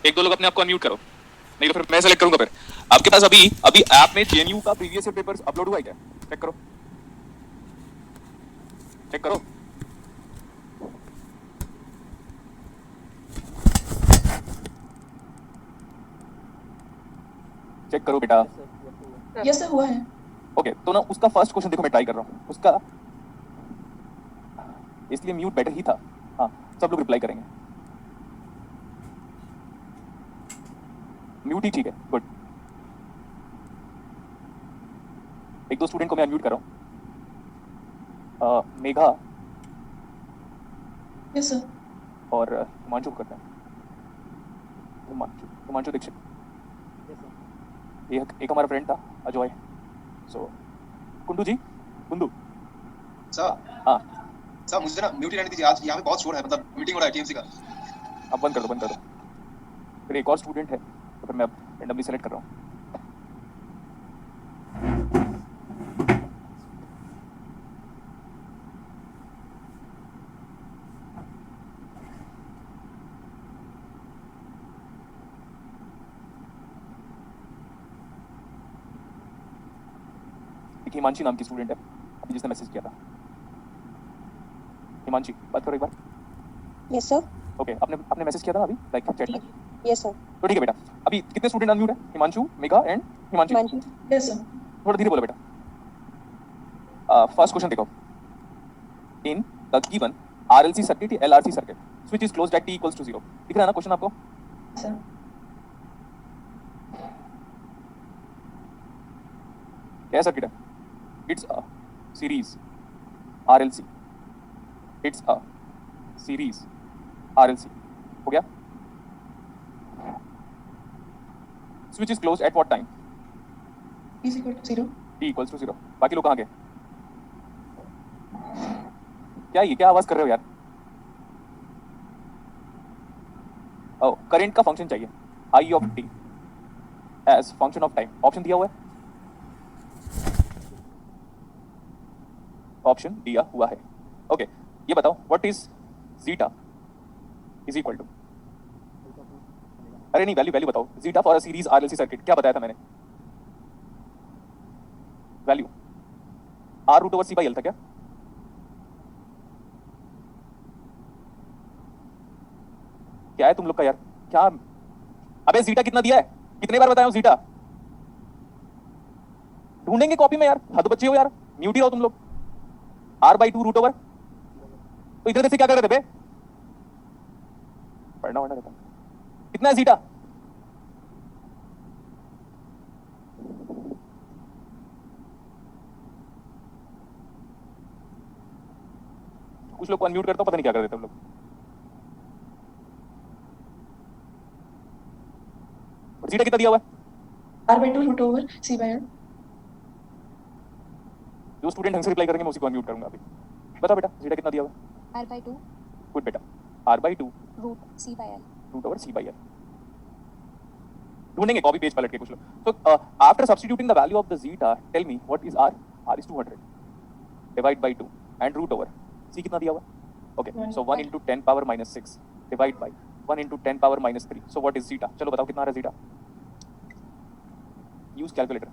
एक दो लोग अपने आप को अनम्यूट करो, नहीं तो फिर मैं सेलेक्ट करूंगा। फिर आपके पास अभी अभी ऐप में जेएनयू का प्रीवियस ईयर पेपर्स अपलोड हुआ है क्या? चेक करो, चेक करो। चेक करो बेटा। यस सर, हुआ है। ओके, तो ना उसका फर्स्ट क्वेश्चन देखो, मैं ट्राई कर रहा हूँ उसका, इसलिए म्यूट बेटर ही था। हाँ, सब लोग रिप्लाई करेंगे, म्यूट ही ठीक है, गुड। एक दो स्टूडेंट को मैं अनम्यूट कर रहा हूँ, मेघा यस सर। और हिमांशु को करते हैं। हिमांशु दीक्षित, एक हमारा फ्रेंड था अजय, सो कुंडू जी, कुंडू सर। हाँ सर मुझे ना म्यूट ही रहने दीजिए, आज यहाँ पे बहुत शोर है, मतलब मीटिंग हो रहा है टीएमसी का। अब बंद कर दो, बंद कर दो। फिर एक और स्टूडेंट है, तो फिर मैं अब रेंडमली सेलेक्ट कर रहा हूँ। एक हिमांशी नाम की स्टूडेंट है अभी जिसने मैसेज किया था। हिमांशी, बात करो एक बार। Yes sir. ओके, आपने मैसेज किया था अभी लाइक चैट में? Yes sir. तो ठीक है बेटा, अभी कितने स्टूडेंट अनम्यूट है? Himanshu, Megha and Himanshi. Yes sir. थोड़ा धीरे बोलो बेटा। फर्स्ट क्वेश्चन देखो, in the given RLC circuit या LRC circuit switch is closed at t equals to 0। दिख रहा है ना क्वेश्चन आपको? सर क्या सर्किट है? It's a series RLC, it's a series RLC. हो गया? Switch is closed at what time? Is equal to 0। t equals to 0। बाकी लोग कहाँ गए? क्या ये क्या आवाज कर रहे हो यार? ओ, करंट का फंक्शन चाहिए, I of T as function of time. Option दिया हुआ है, ऑप्शन दिया हुआ है। ओके, ये बताओ what is zeta is equal to, अरे नहीं, वैल्यू बताओ। Zeta for a series RLC circuit क्या बताया था मैंने? Value R root over C by L था क्या? क्या है तुम लोग का यार? क्या? अबे जीटा कितना दिया है? कितने बार बताया हूं जीटा? ढूंढेंगे कॉपी में यार, हद बच्चे हो यार, म्यूट ही रहो तुम लोग। r/2 रूट ओवर, तो इधर से क्या कर रहे थे बे? पढ़ना वढ़ना रहता। कितना है जीटा? कुछ लोग को अनम्यूट करता हूं, पता नहीं क्या कर रहे थे तुम लोग। जीटा कितना दिया हुआ है? r/2 root over c by l। जो स्टूडेंट ढंग से रिप्लाई करेंगे मैं उसी को अनम्यूट करूंगा अभी। बता बेटा, जीटा कितना दिया हुआ है? r/2 गुड बेटा, r/2 root c by l। Root over C by L. ढूंढेंगे कॉपी पेज पलट के कुछ लोग। तो after substituting the value of the zeta tell me what is r? r is 200 divide by 2 and root over c कितना दिया हुआ है? Okay, so 1 into 10 power minus 6 divide by 1 into 10 power minus 3। So what is zeta? चलो बताओ कितना आ रहा है जीटा? Use calculator.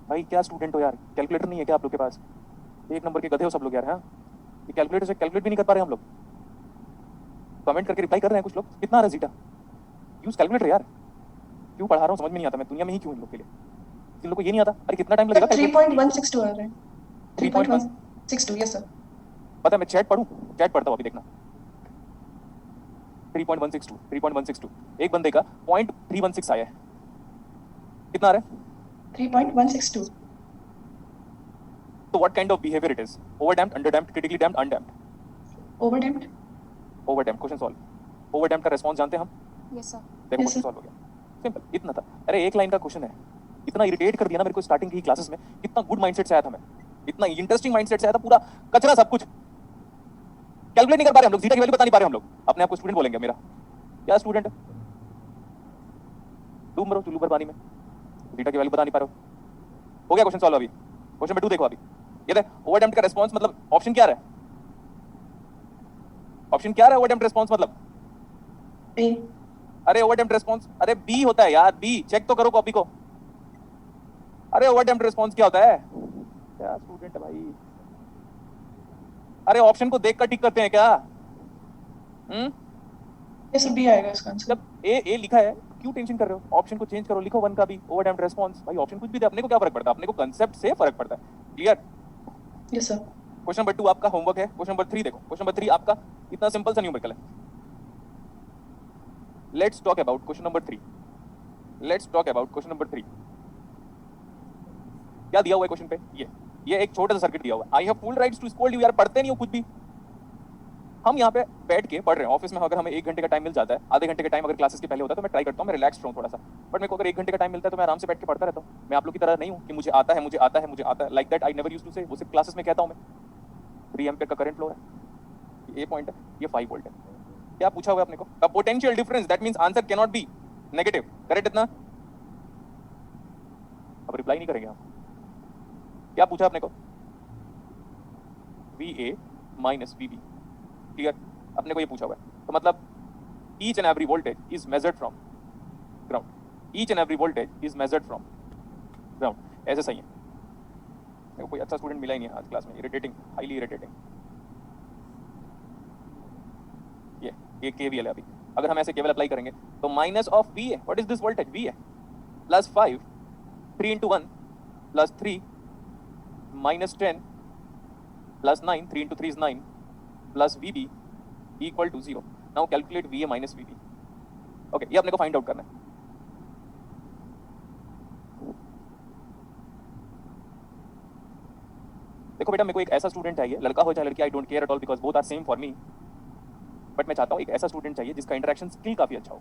भाई क्या स्टूडेंट हो यार, कैलकुलेटर नहीं है क्या आप लोग के पास? एक नंबर के गधे हो सब लोग यार। हाँ, ये कैलकुलेटर से कैलकुलेट भी नहीं कर पा रहे हम लोग। कमेंट करके रिप्लाई कर रहे हैं कुछ लोग, कितना आ रहा है जीटा? यूज कैलकुलेटर यार। क्यों पढ़ा रहा हूँ समझ में नहीं आता, मैं दुनिया में ही क्यों इन लोग के लिए? इन लोग को ये नहीं आता? अरे कितना टाइम लगेगा? 3.162 आ रहा है। 3.162 यस सर। पता है मैं चैट पढ़ूं? चैट पढ़ता हूँ अभी, देखना। 3.162 एक बंदे का 0.316 आया है। कितना आ रहा है? 3.162। तो what kind of behaviour it is? Overdamped, underdamped, critically damped, undamped? Overdamped. Overdamped. Question solve. ओवरडैम्प्ड का रिस्पांस जानते हैं हम? Yes sir. देखो Yes, क्वेश्चन sir. सॉल्व हो गया, सिंपल इतना था। अरे एक लाइन का क्वेश्चन है, इतना इरिटेट कर दिया ना मेरे को स्टार्टिंग की क्लासेस में। कितना गुड माइंडसेट से आया था मैं, इतना इंटरेस्टिंग माइंडसेट से आया था, पूरा कचरा सब कुछ। कैलकुलेट नहीं कर पा रहे हम लोग, जीटा की वैल्यू बता नहीं पा रहे हम लोग। अपने आप को स्टूडेंट बोलेंगे मेरा? क्या स्टूडेंट है? डूब मरो चुल्लू पर पानी में, जीटा की वैल्यू बता नहीं पा रहे हो। हो गया क्वेश्चन सॉल्व अभी। क्वेश्चन नंबर 2 देखो अभी, ये देख ओवरडैम्प्ड का रिस्पांस मतलब ऑप्शन क्या रहा है? ऑप्शन क्या रहा है ओवरडैम्प्ड रिस्पांस मतलब? A. अरे ओवरडैम्प्ड रिस्पांस, अरे बी होता है यार, बी। चेक तो करो कॉपी को। अरे ओवरडैम्प्ड रिस्पांस क्या होता है? क्या स्टूडेंट है भाई, अरे ऑप्शन को देखकर टिक करते हैं क्या? Yes, sir. B आएगा इसका आंसर. जब ए लिखा है क्यों टेंशन कर रहे हो? ऑप्शन को चेंज करो, लिखो 1 का भी ओवरडैम्प्ड रिस्पांस। भाई ऑप्शन कुछ भी दे, अपने को क्या फर्क पड़ता है? अपने को कांसेप्ट से फर्क पड़ता है। Clear? Yes, sir. Question number 2 आपका होमवर्क है। क्वेश्चन नंबर 3 देखो, क्वेश्चन नंबर 3 आपका इतना सिंपल सा न्यूमेरिकल है। Let's talk about question number 3। Let's talk about question number 3। क्या दिया हुआ है क्वेश्चन पे? ये एक छोटा सा सर्किट दिया हुआ है। I have full rights to scold you, यार पढ़ते नहीं हो कुछ भी। हम यहाँ पे बैठ के पढ़ रहे हैं ऑफिस में, अगर हमें 1 घंटे का टाइम मिल जाता है, आधे घंटे का टाइम अगर क्लासेस के पहले होता है तो मैं ट्राई करता हूँ, मैं रिलैक्स रहूँ थोड़ा सा। बट मेरे को अगर 1 घंटे का टाइम मिलता है तो मैं आराम से बैठ के पढ़ता रहता हूँ। मैं आप लोग की तरह नहीं हूँ कि मुझे आता है, मुझे आता है, मुझे आता है। Like that I never used to say. वो सिर्फ क्लासेस में कहता हूँ मैं। 3 एम्पीयर का करंट फ्लो है, ये पॉइंट है, ये 5 वोल्ट है। क्या पूछा हुआ है अपने को? The potential difference, that means answer can not be negative. Correct इतना? अब रिप्लाई नहीं करेंगे हम। क्या पूछा अपने को? VA minus VB। क्लियर? अपने को ये पूछा हुआ है, तो मतलब each and every voltage is measured from ground. Each and every voltage is measured from ground. ऐसे सही है। मेरे को कोई अच्छा स्टूडेंट मिला ही नहीं आज क्लास में। Irritating, highly irritating. ये KVL है अभी। अगर हम ऐसे केवल अप्लाई करेंगे तो minus of VA, what is this voltage? VA plus 5, 3 into 1 plus 3 minus 10 plus 9, 3 into 3 is 9 plus VB equal to 0। Now calculate VA minus VB। Okay, ये अपने को फाइंड आउट करना है। देखो बेटा, मेरे को एक ऐसा स्टूडेंट चाहिए, लड़का हो चाहे लड़की, I don't care at all, because both are same for me. But मैं चाहता हूँ एक ऐसा स्टूडेंट चाहिए जिसका इंटरेक्शन स्किल काफी अच्छा हो।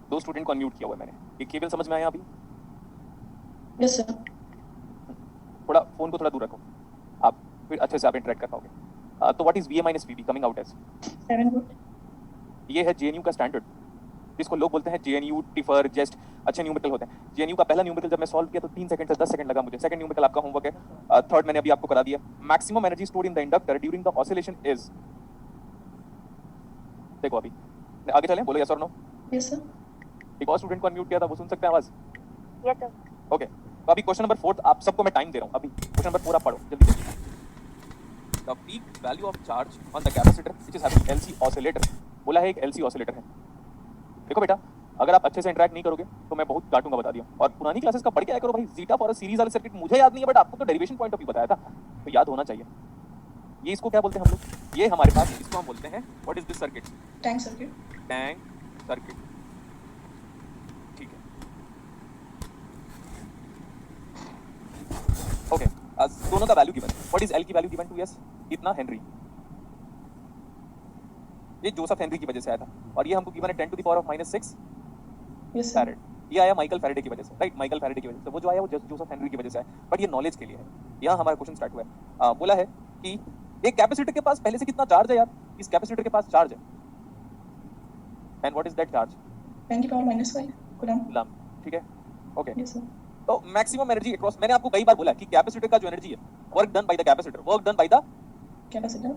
दो स्टूडेंट को अनम्यूट किया हुआ है मैंने। ये केवल समझ में आया अभी? Yes, sir. थोड़ा फोन को थोड़ा दूर रखो आप, फिर अच्छे से आप इंटरेक्ट कर पाओगे। तो what is VA minus VB coming out as? 7 volt. ये है JNU का स्टैंडर्ड, जिसको लोग बोलते हैं JNU टिफर जेस्ट। अच्छे न्यूमेरिकल होते हैं। JNU का पहला न्यूमेरिकल जब मैं सॉल्व किया तो 3 सेकंड से 10 सेकंड लगा मुझे। सेकंड न्यूमेरिकल आपका होमवर्क है। थर्ड मैंने अभी आपको करा दिया। Maximum energy stored in the inductor during the oscillation is, देखो अभी आगे चलें, बोलो यस और नो। Yes, sir. एक और स्टूडेंट को अनम्यूट किया था, वो सुन सकते हैं आवाज? Yes, sir. ओके, तो अभी क्वेश्चन नंबर 4 आप सबको मैं टाइम दे रहा हूँ। अभी क्वेश्चन नंबर 4 आप पढ़ो जल्दी जल्दी। The peak value of charge on the capacitor which is having LC oscillator. बोला है एक LC ऑसिलेटर है। देखो बेटा, अगर आप अच्छे से इंटरेक्ट नहीं करोगे तो मैं बहुत डांटूंगा, बता दिया। और पुरानी क्लासेस का पढ़ के आया करो भाई। जीटा फॉर अ सीरीज वाला सर्किट मुझे याद नहीं है, बट आपको तो डेरिवेशन पॉइंट ऑफ व्यू बताया था, तो याद होना चाहिए। ये इसको क्या बोलते हैं हम लोग? ये हमारे पास, इसको हम बोलते हैं, what is this circuit? Tank circuit. Tank circuit. ठीक है, ओके। दोनों का value given. What is L की वैल्यू गिवन टू एस? कितना? हेनरी। ये जोसेफ हेनरी की वजह से आया था, और ये हमको गिवन है 10 to the power of -6 Yes, sir. Farad. ये आया माइकल फैराडे की वजह से, राइट? माइकल फैराडे की वजह से। वो जो आया वो जोसेफ हेनरी की वजह से आया, बट ये नॉलेज के लिए है। यहाँ हमारा क्वेश्चन स्टार्ट हुआ है। बोला है कि एक कैपेसिटर के पास पहले से कितना चार्ज है यार? इस कैपेसिटर के पास चार्ज है, and what is that charge? 10 की पावर -5 कूलम. कूलम। ठीक है, ओके। Yes, sir. तो मैक्सिमम एनर्जी अक्रॉस, मैंने आपको कई बार बोला कि कैपेसिटर का जो एनर्जी है, work done by the capacitor, work done by the Capacitor.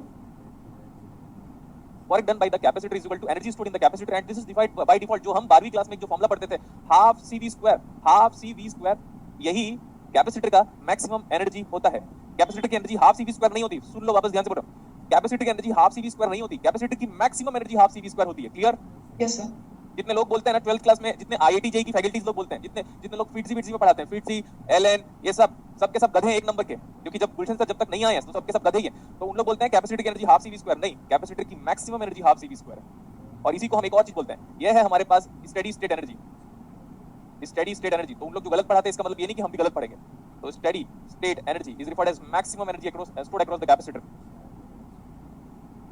Work done by the capacitor is equal to energy stored in the capacitor, and this is defined by default. जो हम 12वीं class में जो formula पढ़ते थे, half CV square, half CV square, यही capacitor का maximum energy होता है। कैपेसिटर की एनर्जी हाफ CV स्क्वायर नहीं होती। सुन लो वापस ध्यान से पढ़ो। कैपेसिटर की एनर्जी हाफ CV स्क्वायर नहीं होती, कैपेसिटर की maximum energy half CV square होती है। क्लियर? Yes, sir. जितने लोग बोलते हैं ना 12th क्लास में, जितने IIT JEE की फैकल्टीज लोग बोलते हैं, जितने लोग फिटजी में पढ़ाते हैं, फिटजी, LN, ये सब के सब गधे हैं एक नंबर के, क्योंकि जब गुलशन सर जब तक नहीं आए हैं तो सबके सब गधे ही हैं। तो उन लोग बोलते हैं कैपेसिटर की एनर्जी हाफ CV स्क्वायर। नहीं, कैपेसिटर की maximum energy half CV square है। और इसी को हम एक और चीज बोलते हैं, ये है हमारे पास steady state energy. Steady state energy, तो उन लोग जो गलत पढ़ाते हैं इसका मतलब ये नहीं कि हम भी गलत पढ़ेंगे। तो steady state energy is referred as maximum energy stored across the capacitor.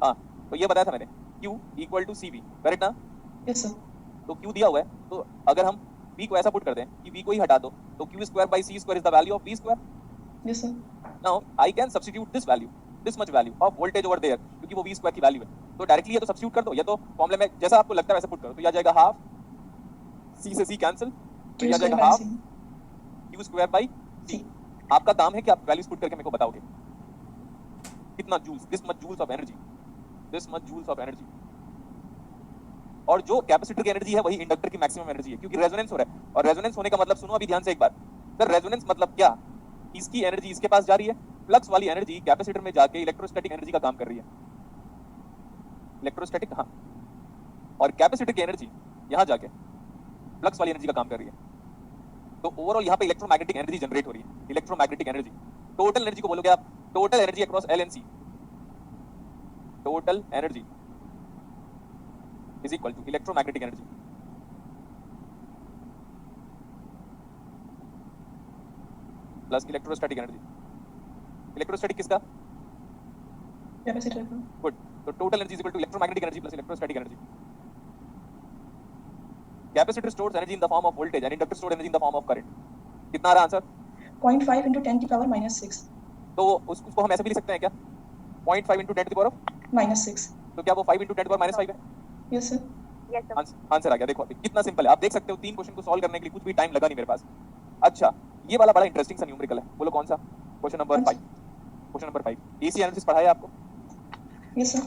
हाँ, तो ये बताया था मैंने, Q equal to CV, correct ना? Yes, sir. तो Q दिया हुआ है, तो अगर हम V को ऐसा पुट कर दें कि V को ही हटा दो, तो Q square by C square is the value of V square. Yes, sir. Now I can substitute this value. This much value of voltage over there, क्योंकि वो v स्क्वायर की वैल्यू है। तो डायरेक्टली ये तो सब्स्टिट्यूट कर दो, या तो फॉर्मूले में जैसा आपको लगता है वैसे पुट करो। तो ये आ जाएगा हाफ c से c कैंसिल, तो Q ये आ square जाएगा by half C. q square by c। C. आपका काम है कि आप वैल्यूज पुट करके मेरे को बताओगे कितना joules, this much joules of energy, this much joules of energy. और जो कैपेसिटर की एनर्जी है वही इंडक्टर की मैक्सिमम एनर्जी है, क्योंकि रेजोनेंस हो रहा है। और रेजोनेंस होने का मतलब सुनो अभी ध्यान से एक बार, सर रेजोनेंस मतलब क्या, इसकी एनर्जी इसके पास जा रही है, फ्लक्स वाली एनर्जी कैपेसिटर में जाके इलेक्ट्रोस्टैटिक एनर्जी का काम कर रही है, इलेक्ट्रोस्टैटिक, हाँ, और कैपेसिटर की एनर्जी यहां जाके फ्लक्स वाली एनर्जी का काम कर रही है। तो ओवरऑल यहाँ पे इलेक्ट्रोमैग्नेटिक एनर्जी जनरेट हो रही है, इलेक्ट्रोमैग्नेटिक एनर्जी। टोटल एनर्जी को बोलोगे आप, total energy across L and C, total energy is equal to electromagnetic energy plus electrostatic energy. Electrostatic किसका, Capacitor का. गुड। तो total energy is equal to electromagnetic energy plus electrostatic energy. Capacitor stores energy in the form of voltage and inductor store energy in the form of current. कितना आ रहा answer? 0.5 into 10 की power minus 6. तो उसको हम ऐसे भी लिख सकते हैं क्या, 0.5 into 10 to the power of Minus 6. तो क्या वो 5 into 10 to the power minus 5 है? Yes sir. आंसर आ गया। देखो अभी कितना सिंपल है, आप देख सकते हो 3 क्वेश्चन को सॉल्व करने के लिए कुछ भी टाइम लगा नहीं मेरे पास। अच्छा, ये वाला बड़ा इंटरेस्टिंग सा न्यूमेरिकल है, बोलो कौन सा? Question number 5। Question number 5 AC analysis पढ़ाया आपको? Yes sir.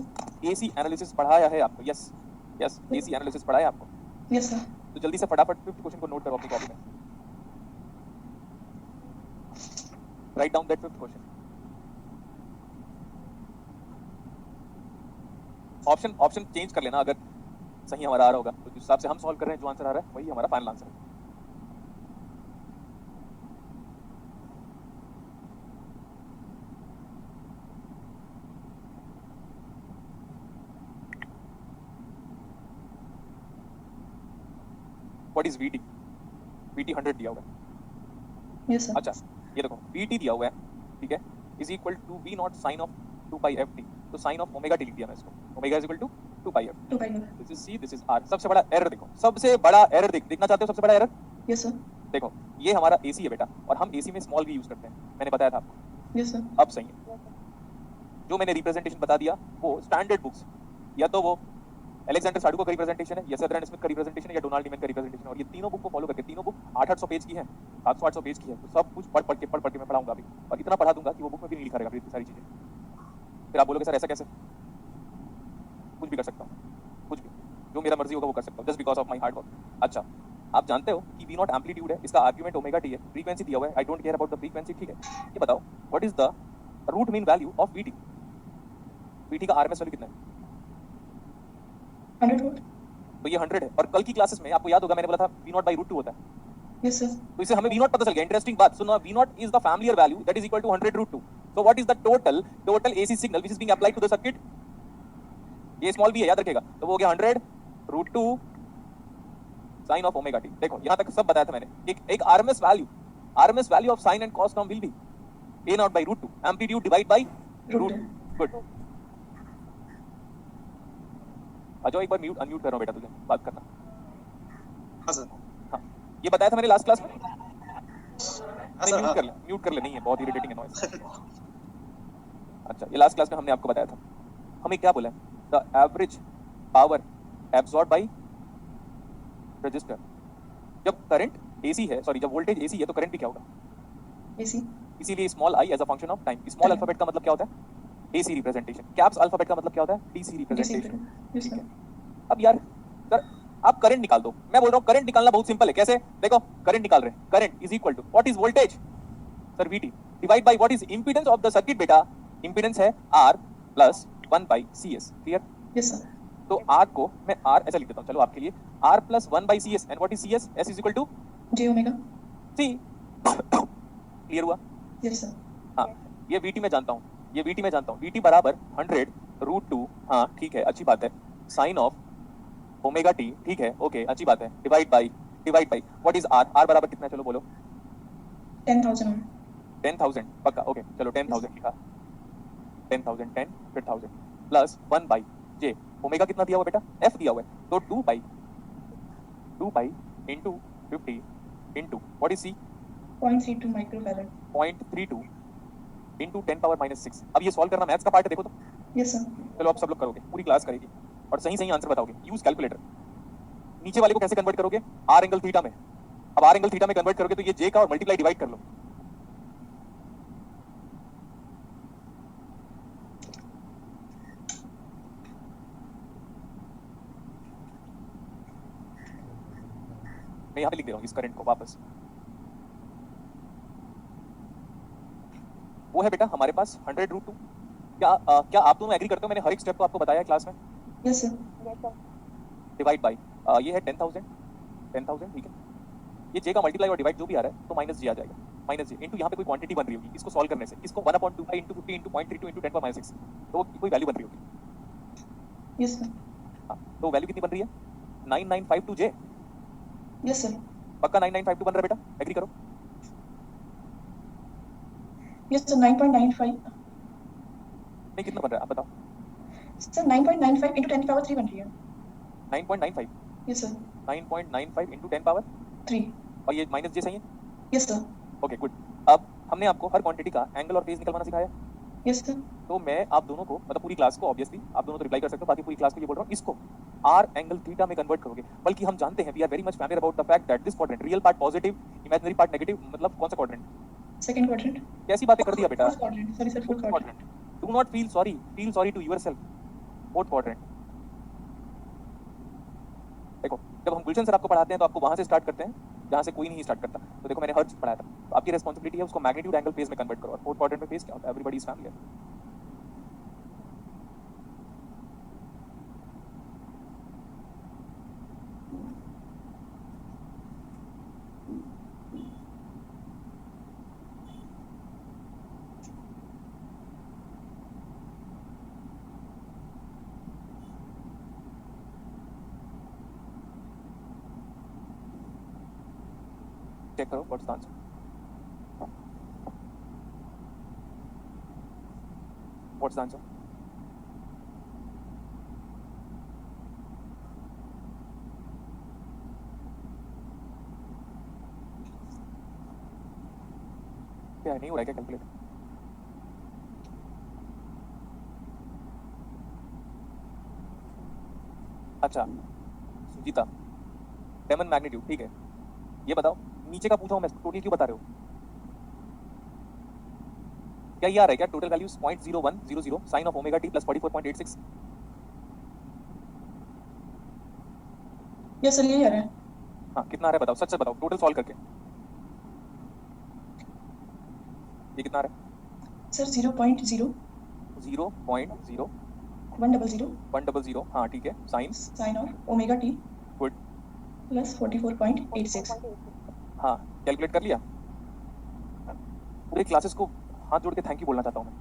एसी एनालिसिस पढ़ाया है आपको? यस यस, एसी एनालिसिस पढ़ाया आपको। Yes sir. तो जल्दी से फटाफट 5th क्वेश्चन को नोट करो अपनी कॉपी में, write down that 5th question. Option change कर लेना अगर सही हमारा आ रहा होगा, तो जिस हिसाब से हम सॉल्व कर रहे हैं जो आंसर आ रहा है वही हमारा फाइनल आंसर है। What is VT? VT 100 दिया हुआ है। Yes sir. अच्छा ये देखो VT दिया हुआ है, ठीक है, is equal to V naught sine of 2 pi FT। तो साइन ऑफ ओमेगा टी लिख दिया मैं इसको, omega is equal to 2 pi FT। 2 by F. This is C, this is R। सबसे बड़ा एरर देखो, सबसे बड़ा एरर देखना चाहते हो? सबसे बड़ा एरर Yes sir. देखो, ये हमारा AC है बेटा, और हम AC में स्मॉल v यूज करते हैं, मैंने बताया था आपको। Yes sir. अब सही है, जो मैंने रिप्रेजेंटेशन बता दिया वो स्टैंडर्ड बुक्स, या तो वो अलेक्जेंडर साडुको का रिप्रेजेंटेशन है, या सेदरन स्मिथ का रिप्रेजेंटेशन है, या डोनाल्ड नीमन का रिप्रेजेंटेशन है। और ये तीनों बुक को फॉलो करके, तीनों बुक 800 पेज की है, 700-800 पेज की है। तो सब कुछ पढ़ के मैं पढ़ाऊंगा अभी, और इतना पढ़ा दूंगा कि वो बुक में भी नहीं लिखा रहेगा इतनी सारी चीजें। फिर आप बोलोगे सर ऐसा कैसे? कुछ भी कर सकता हूँ, कुछ भी, जो मेरा मर्जी होगा वो कर सकता हूँ, just because of my hard work. अच्छा, आप जानते हो कि वी नॉट एम्पलीट्यूड है, इसका आर्ग्यूमेंट ओमेगा टी है, फ्रीक्वेंसी दिया हुआ है, I don't care about the frequency, ठीक है। ये बताओ what is the root mean value of VT? VT का आरएमएस वैल्यू कितना है? 100 volt. तो ये 100 है। और कल की क्लासेस में आपको याद होगा मैंने बोला था V नॉट बाई √2 होता है, Yes sir. तो इससे हमें V नॉट पता चल गया। इंटरेस्टिंग बात सुनो, V naught is the familiar value that is equal to 100 √2। So what is the total AC signal which is being applied to the circuit? ये स्मॉल v है, याद रखिएगा। तो वो हो गया 100 √2 साइन ऑफ ओमेगा टी। देखो यहां तक सब बताया था मैंने। एक RMS value of sine and cos term will be A not by √2, amplitude divide by Root. Good. Ajay एक बार म्यूट अनम्यूट कर रहा हूं बेटा, तुझे बात करना। हाँ सर, हाँ, ये बताया था मैंने लास्ट क्लास में। हाँ नहीं, सर, हाँ। म्यूट कर ले, नहीं है बहुत इरिटेटिंग है नॉइस। अच्छा, ये लास्ट क्लास में हमने आपको बताया था, हमें क्या बोला है, the average power absorb by resistor. जब करंट AC है, सॉरी जब वोल्टेज AC है तो करंट भी क्या होगा? AC. इसीलिए small i as a function of time. Small alphabet का मतलब क्या होता है? AC representation. कैप्स अल्फाबेट का मतलब क्या होता है? DC representation. Yes ठीक sir. है। अब यार सर आप करंट निकाल दो, मैं बोल रहा हूँ करंट निकालना बहुत सिंपल है। कैसे? देखो करंट निकाल रहे हैं, current is equal to what is voltage sir VT divide by what is impedance of the circuit बेटा। इंपीडेंस है R plus 1 by CS, clear? Yes sir. तो R को मैं R ऐसा लिख देता हूँ, चलो आपके लिए, R plus 1 by CS and what is CS? S is equal to J omega. C। Clear हुआ? Yes sir. हाँ, ये VT में जानता हूँ, ये VT में जानता हूँ। VT बराबर 100 √2, हाँ ठीक है, अच्छी बात है, साइन ऑफ ओमेगा टी, ठीक है, ओके अच्छी बात है, divide by what is R? R बराबर कितना है, चलो बोलो? 10,000. 10,000 पक्का, ओके चलो 10,000 लिखा, 10,000 10 फिर 1000 प्लस 1 बाई J। ओमेगा कितना दिया हुआ बेटा? F दिया हुआ है, तो 2 pi into 50 into what is C? 0.32 microfarad. 0.32 into 10 power -6। अब ये सॉल्व करना मैथ्स का पार्ट है, देखो तो। Yes, sir. चलो आप सब लोग करोगे, पूरी क्लास करेगी और सही सही आंसर बताओगे। Use calculator. नीचे वाले को कैसे कन्वर्ट करोगे? आर एंगल थीटा में। अब आर एंगल थीटा में कन्वर्ट करोगे तो ये जे का और मल्टीप्लाई डिवाइड कर लो। मैं यहाँ पे लिख दे रहा हूँ इस करंट को वापस। वो है बेटा हमारे पास 100√2। क्या आप दोनों एग्री करते हो? मैंने हर एक स्टेप को आपको बताया क्लास में। Yes, sir. डिवाइड बाय ये है 10,000 ठीक है। ये जे का मल्टीप्लाई और डिवाइड जो भी आ रहा है तो माइनस जी आ जाएगा। माइनस जी इंटू यहाँ पे कोई क्वांटिटी बन रही होगी इसको सॉल्व करने से। इसको 1/2 इंटू 50 इंटू 0.32 इंटू 10 पावर -6 तो कोई वैल्यू बन रही होगी। Yes, sir. हाँ, तो वैल्यू कितनी बन रही है? 9952 जे। Yes, sir. पक्का 9952 बन रहा है बेटा? एग्री करो। Yes, sir. 9.95. नहीं कितना बन रहा है आप बताओ। Sir, 9.95 into 10 power 3 बन रही है. 9.95 Yes, sir. 9.95 into 10 power 3. और ये माइनस जे सही है। Yes, sir. Okay good. अब हमने आपको हर क्वांटिटी का एंगल और फेज निकलवाना सिखाया। Yes, sir. तो मैं आप दोनों को मतलब पूरी क्लास को ऑब्वियसली आप दोनों तो रिप्लाई कर सकते हो, बाकी पूरी क्लास को ये बोल रहा हूँ इसको आर एंगल थीटा में कन्वर्ट करोगे। बल्कि हम जानते हैं we are very much familiar about the fact that this quadrant real part positive imaginary part negative मतलब कौन सा क्वाड्रेंट? Second quadrant. कैसी बातें कर दिया बेटा? Fourth quadrant. Sorry, sir. Fourth quadrant. Do not feel sorry to yourself. Fourth quadrant. देखो जब हम गुलशन सर आपको पढ़ाते हैं तो आपको वहां से स्टार्ट करते हैं जहां से कोई नहीं स्टार्ट करता। तो देखो मैंने हर चीज पढ़ाया था, तो आपकी रिस्पांसिबिलिटी है उसको मैग्नीट्यूड एंगल फेज में कन्वर्ट करो। और फोर्थ क्वाड्रेंट में फेज क्या होता है? Everybody is familiar. चेक करो what's the answer. What's the answer? क्या नहीं हो रहा है क्या कैलकुलेट? अच्छा सुजीता टेमन मैग्नीट्यूड ठीक है। ये बताओ नीचे का पूछा हूं मैं, टोटल क्यों बता रहे हो? क्या ये आ रहा है क्या? Total values 0.0100 sine of omega t plus 44.86। Yes, sir. यही आ रहा है. हाँ कितना आ रहा है बताओ, सच से बताओ टोटल सॉल्व करके। ये कितना आ रहा है? Sir, 0.0 0.0 100 100 हाँ ठीक है। Sine sin of omega t good plus 44.86. हाँ कैलकुलेट कर लिया। पूरी क्लासेस को हाथ जोड़ के थैंक यू बोलना चाहता हूँ मैं।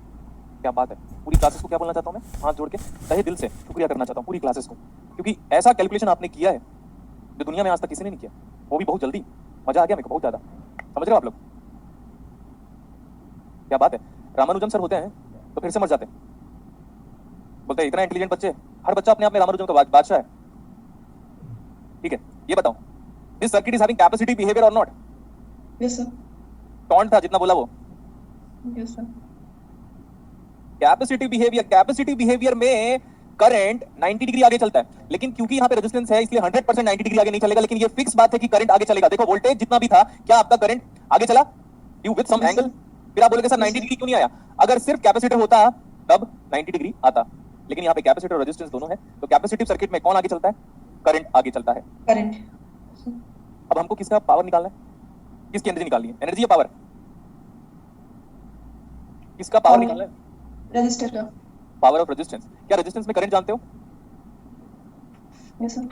क्या बात है, पूरी क्लासेस को क्या बोलना चाहता हूँ मैं? हाथ जोड़ के तहे दिल से शुक्रिया करना चाहता हूँ पूरी क्लासेस को, क्योंकि ऐसा कैलकुलेशन आपने किया है जो दुनिया में आज तक किसी ने नहीं किया, वो भी बहुत जल्दी। मजा आ गया मेरे को बहुत ज्यादा। समझ रहे हो आप लोग? क्या बात है। रामानुजन सर होते हैं तो फिर से मर जाते, बोलते हैं इतना इंटेलिजेंट बच्चे, हर बच्चा अपने आप में रामानुजन का बादशाह है। ठीक है ये बताओ this circuit is having capacity behaviour और नॉट? Yes, sir. टॉन्ट था जितना बोला वो। Yes, sir. कैपेसिटी बिहेवियर में करंट 90 डिग्री आगे चलता है, लेकिन क्योंकि यहाँ पे रेजिस्टेंस है इसलिए 100% 90 डिग्री आगे नहीं चलेगा। लेकिन ये फिक्स बात है कि करंट आगे चलेगा। देखो वोल्टेज जितना भी था, क्या आपका करंट आगे चला due with some Yes, angle? sir. फिर आप बोलोगे सर Yes, 90 sir. डिग्री क्यों नहीं आया? अगर सिर्फ कैपेसिटर होता तब 90 डिग्री आता, लेकिन यहाँ पे कैपेसिटर और रेजिस्टेंस दोनों है, तो कैपेसिटिव सर्किट में कौन आगे चलता है? करंट आगे चलता है। Current. अब हमको किसका पावर निकालना है? किसकी एनर्जी निकालनी है? एनर्जी या पावर? किसका पावर Power. निकालना है? Resistor का. Power of resistance. क्या रेजिस्टेंस में करंट जानते हो? Yes, sir.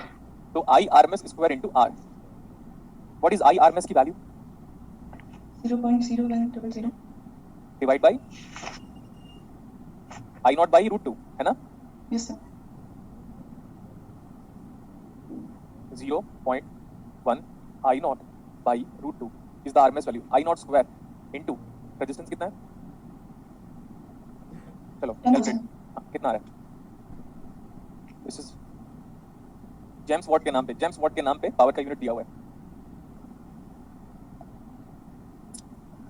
तो I RMS square into R. What is I RMS की value? 0.0100. Divide by I naught by √2 है ना? Yes, sir. 0.1 I naught by √2 is the RMS value. I naught square into resistance कितना है? चलो 10%. Calculate. कितना आ रहा है? दिस इज जेम्स वॉट के नाम पे पावर का यूनिट दिया हुआ है।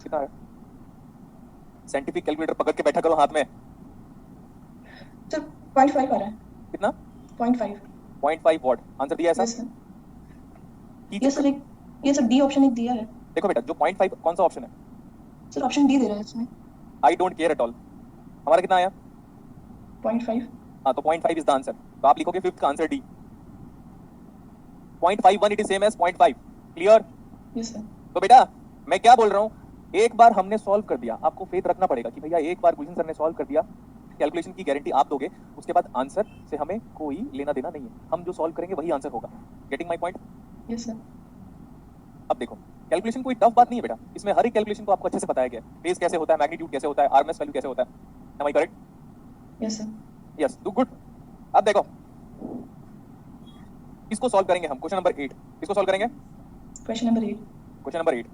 कितना है? साइंटिफिक कैलकुलेटर पकड़ के बैठा करो हाथ में। सर 0.5 आ रहा है। कितना? 0.5। 0.5 वॉट आंसर दिया ऐसा? Yes sir. ठीक यस है। सर, ये सर डी ऑप्शन एक दिया है। देखो बेटा, जो 0.5 कौन सा ऑप्शन है? सर ऑप्शन डी दे रहा है इसमें। आई डोंट केयर एट ऑल। हमारा कितना आया? 0.5। हाँ, तो 0.5 इज द आंसर। तो आप लिखोगे फिफ्थ का answer D. 0.51 it is same as 0.5। Clear? Yes sir. तो बेटा मैं क्या बोल रहा हूँ, एक बार हमने सॉल्व कर दिया, आपको फेथ रखना पड़ेगा कि भैया एक बार गुलशन सर ने सॉल्व कर दिया, कैलकुलेशन की गारंटी आप दोगे, उसके बाद आंसर से हमें कोई लेना देना नहीं है, हम जो सॉल्व करेंगे वही आंसर होगा। Getting my point? Yes sir. अब देखो, कैलकुलेशन कोई टफ बात नहीं है बेटा, इसमें हर एक कैलकुलेशन को आपको अच्छे से बताया गया है। फेज कैसे होता है, मैग्नीट्यूड कैसे होता है, आरएमएस वैल्यू कैसे होता है। Am I correct? Yes sir. Yes, do good. अब देखो इसको सॉल्व करेंगे हम, क्वेश्चन नंबर 8। किसको सॉल्व करेंगे? Question number 8। Question number 8।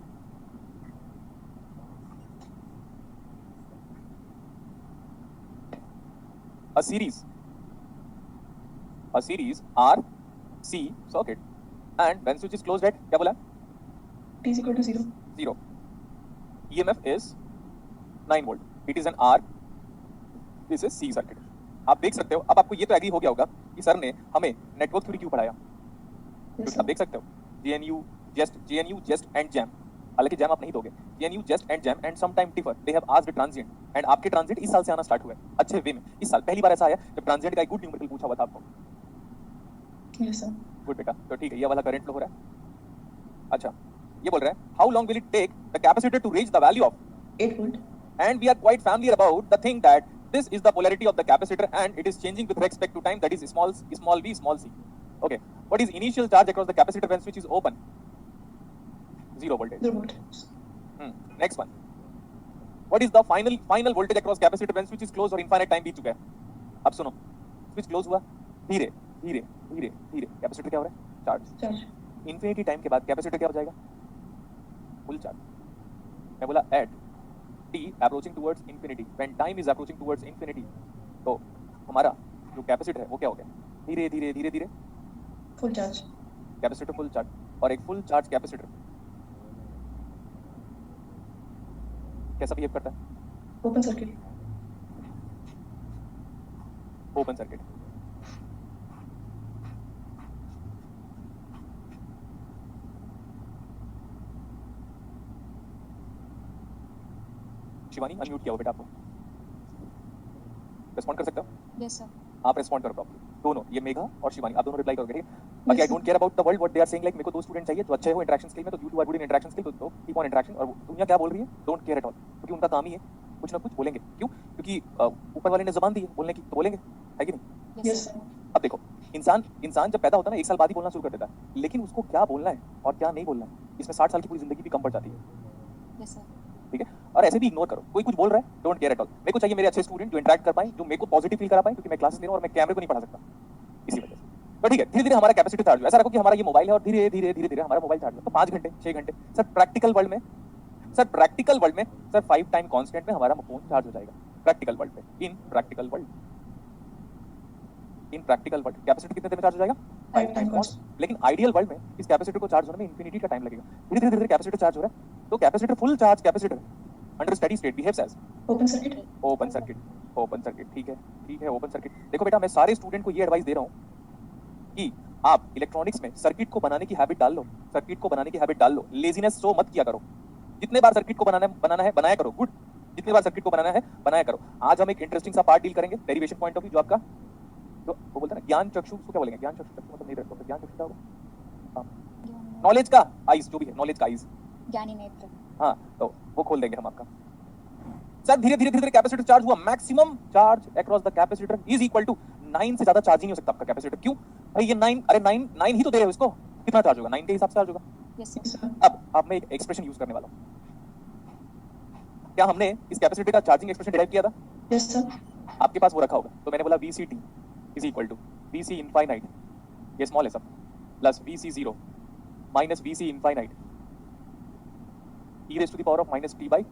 A series RC circuit and when switch is closed at क्या बोला? T is equal to 0. 0. EMF is 9 volt. It is an R. This is C circuit. आप देख सकते हो, अब आपको ये तो एग्री हो गया होगा कि सर ने हमें नेटवर्क थ्योरी क्यों पढ़ाया। Yes आप देख सकते हो JNU just and jam, हालांकि जैम आप नहीं दोगे, JNU just and jam and sometime differ, they have asked transient and आपके ट्रांजिएंट इस साल से आना स्टार्ट हुआ है अच्छे वे में। इस साल पहली बार ऐसा आया जब ट्रांजिएंट का एक गुड न्यूमेरिकल पूछा हुआ था आपको। Yes sir. गुड बेटा, तो ठीक है, ये वाला करंट फ्लो हो रहा है। अच्छा, ये बोल रहा है how long will it take the capacitor to reach the value of 8 volt. and we are quite familiar about the thing that this is the polarity of the capacitor and it is changing with respect to time, that is small v small c. Okay, what is initial charge across the capacitor when switch is open? 0 voltage. 0 volt. Next one, what is the final voltage across capacitor when switch is closed और infinite time बीत चुका है। अब सुनो, switch close हुआ, धीरे धीरे धीरे धीरे कैपेसिटर क्या हो रहा है? चार्ज। Charge. इन्फिनिटी टाइम के बाद कैपेसिटर क्या हो जाएगा? Full charge. मैं बोला eight t approaching towards infinity, when time is approaching towards infinity, तो हमारा जो कैपेसिटर है वो क्या हो गया? धीरे धीरे धीरे धीरे Full charge. Capacitor full charge. और एक फुल चार्ज कैपेसिटर कैसा बिहेव करता है? Open circuit. Open circuit. Shivani unmute किया हो बेटा आपको, रिस्पॉन्ड कर सकते हो? Yes, sir. आप रिस्पॉन्ड करो प्रॉपर्ली, दोनों, ये मेघा और शिवानी, आप दोनों रिप्लाई करोगे, ठीक है? बाकी I don't care about the world what they are saying, like मेरे को दो स्टूडेंट चाहिए जो अच्छे हो इंटरेक्शन स्किल में, तो you two are good in interaction skill, तो कीप ऑन इंटरेक्शन। और दुनिया क्या बोल रही है, डोंट केयर एट ऑल, क्योंकि उनका काम ही है कुछ ना कुछ बोलेंगे। क्यों? क्योंकि ऊपर वाले ने जुबान दी है बोलने की, तो बोलेंगे, है कि नहीं? Yes sir. अब देखो, इंसान जब पैदा होता है ना, 1 साल बाद ही बोलना शुरू कर देता है, लेकिन उसको क्या बोलना है और क्या नहीं बोलना है, इसमें 60 साल की पूरी जिंदगी भी कम पड़ जाती है। Yes, sir. ठीक है? और ऐसे भी इग्नोर करो, कोई कुछ बोल रहा है, डोंट केयर एट ऑल। मेरे को चाहिए मेरे अच्छे स्टूडेंट जो इंटरेक्ट कर पाए, जो मेरे को पॉजिटिव फील करा पाए, क्योंकि मैं क्लासेस ले रहा हूं और मैं कैमरे को नहीं पढ़ा सकता इसी वजह से। तो ठीक है, धीरे धीरे हमारा कैपेसिटी चार्ज हो, ऐसा रखो कि हमारा ये मोबाइल है और धीरे धीरे धीरे धीरे हमारा मोबाइल चार्ज हो, तो 5 घंटे 6 घंटे सर प्रैक्टिकल वर्ल्ड में सर 5 टाइम कांस्टेंट में हमारा फोन चार्ज हो जाएगा। प्रैक्टिकल वर्ल्ड में, इन प्रैक्टिकल वर्ल्ड कैपेसिटी कितने देर में चार्ज हो जाएगा? 5 time constant. लेकिन आइडियल वर्ल्ड में इस कैपेसिटर को चार्ज होने में इंफिनिटी का टाइम लगेगा। धीरे धीरे कैपेसिटर चार्ज हो रहा है, तो capacitor full charge capacitor under steady state behaves as Open circuit. Open circuit. ठीक है ओपन सर्किट। देखो बेटा, मैं सारे स्टूडेंट को ये एडवाइस दे रहा हूँ कि आप इलेक्ट्रॉनिक्स में सर्किट को बनाने की हैबिट डाल लो, लेजीनेस शो मत किया करो। जितने बार सर्किट को बनाना है बनाया करो, गुड। जितने बार सर्किट को बनाना है बनाया करो। आज हम एक इंटरेस्टिंग सा पार्ट डील करेंगे डेरिवेशन पॉइंट ऑफ व्यू, जो आपका जो वो बोलते हैं ना ज्ञान चक्षु, उसको क्या बोलेंगे? ज्ञान चक्षु मतलब नहीं रहता, ज्ञान चक्षु क्या होगा? नॉलेज का आईज, जो भी है नॉलेज का आईज, ज्ञानी नेत्र। हाँ, तो वो खोल देंगे हम आपका। सर धीरे धीरे कैपेसिटर चार्ज हुआ, maximum charge across the capacitor is equal to 9 से ज्यादा चार्ज ही नहीं हो सकता आपका कैपेसिटर। क्यों भाई? ये 9 ही तो दे रहे हो इसको, कितना चार्ज होगा? 9 के हिसाब से चार्ज होगा। Yes, sir. Yes sir. अब मैं एक एक्सप्रेशन यूज करने वाला हूँ। क्या हमने इस कैपेसिटर का चार्जिंग एक्सप्रेशन डिराइव किया था? Yes sir. आपके पास वो रखा होगा, तो मैंने बोला VCT is equal to VC infinite, ये स्मॉल है सब, plus VC0 minus VC infinite e raise to the power of minus t by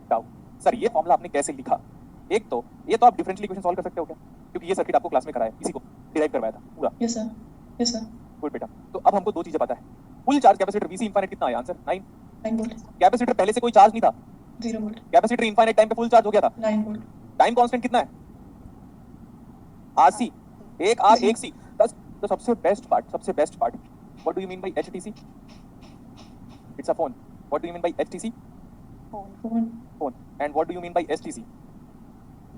tau. Sir ये फॉर्मूला आपने कैसे लिखा? एक तो ये तो आप डिफरेंशियल इक्वेशन सॉल्व कर सकते हो क्या? क्योंकि ये सर्किट आपको क्लास में कराया, इसी को डिराइव करवाया था पूरा। Yes sir. Yes sir. Good बेटा, तो अब हमको दो चीजें पता है। Full charge capacitor VC infinite कितना आया? आंसर 9। 9 volt. कैपेसिटर पहले से कोई चार्ज नहीं था, 0 volt. कैपेसिटर इनफाइनाइट टाइम पे फुल चार्ज हो गया था। 9 volt. टाइम कांस्टेंट कितना है? RC, एक R एक C। तो सबसे best part what do you mean by HTC? It's a phone. What do you mean by HTC? Phone. Phone. And what do you mean by STC?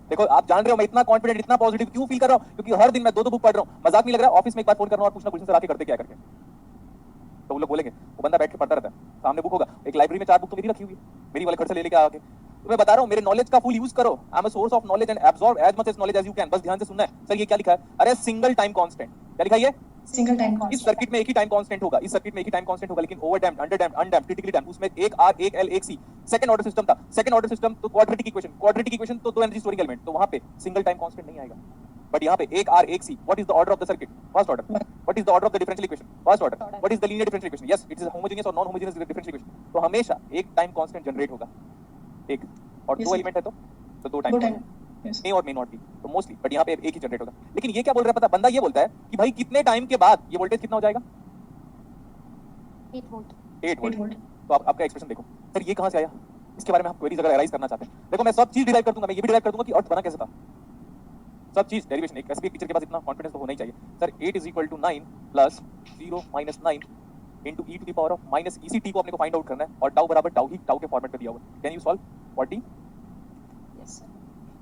देखो आप जान रहे हो मैं इतना कॉन्फिडेंट इतना पॉजिटिव क्यों फील कर रहा हूं, क्योंकि हर दिन मैं 2 बुक पढ़ रहा हूं। मजाक नहीं लग रहा, ऑफिस में एक बार फोन करना और पूछना गुलशन सर आके करते क्या करके, तो वो लोग बोलेंगे वो बंदा बैठ के पढ़ता रहता है, सामने बुक होगा, एक लाइब्रेरी में 4 बुक तो मेरी रखी हुई है, मेरी वाले घर से ले लेके आके। तो मैं बता रहा हूं मेरे नॉलेज का फुल यूज करो। I am a source of knowledge and absorb as much as knowledge as you can. बस ध्यान से सुनना है। सर ये क्या लिखा है? अरे सिंगल टाइम कांस्टेंट। क्या लिखा है ये? Single time इस constant. सर्किट में एक ही टाइम कांस्टेंट होगा, इस सर्किट में एक ही टाइम कांस्टेंट होगा, लेकिन over damped, under damped, undamped, critically damped, उसमें एक R एक L एक C। सेकंड ऑर्डर सिस्टम था। सेकंड ऑर्डर सिस्टम तो क्वाड्रेटिक इक्वेशन तो 2 एनर्जी स्टोरिंग एलिमेंट, तो वहां पे सिंगल टाइम कांस्टेंट नहीं आएगा। बट यहाँ पे एक R एक C। What is the order of the circuit? First order. What is the order of the differential equation? First order. What is the linear differential equation? Yes it is homogeneous और non homogeneous differential equation. तो हमेशा एक time constant generate होगा, एक और Yes, दो sir. Element है तो 2 Two टाइम time. Yes. ए और मे नॉट बी, तो मोस्टली बट यहाँ पे एक ही जनरेट होगा। लेकिन ये क्या बोल रहा है पता? बंदा ये बोलता है कि भाई कितने टाइम के बाद ये वोल्टेज कितना हो जाएगा? 8 वोल्ट। 8 8 वोल्ट। volt. तो आप आपका एक्सप्रेशन देखो सर, ये कहां से आया? इसके बारे में आप क्वेरीज अगर एनालाइज करना चाहते हैं, देखो मैं सब चीज डिराइव कर दूंगा, मैं ये भी डिराइव कर दूंगा कि अर्थ बना कैसे था, सब चीज डेरिवेशन। एक ऐसे टीचर के पास इतना कॉन्फिडेंस तो होना ही चाहिए। Sir 8 = 9 plus 0 - 9 into e to the power of minus इसी t को अपने को फाइंड आउट करना है, और टाउ बराबर टाउ ही टाउ के फॉर्मेट में दिया हुआ है। Can you solve what T? Yes sir.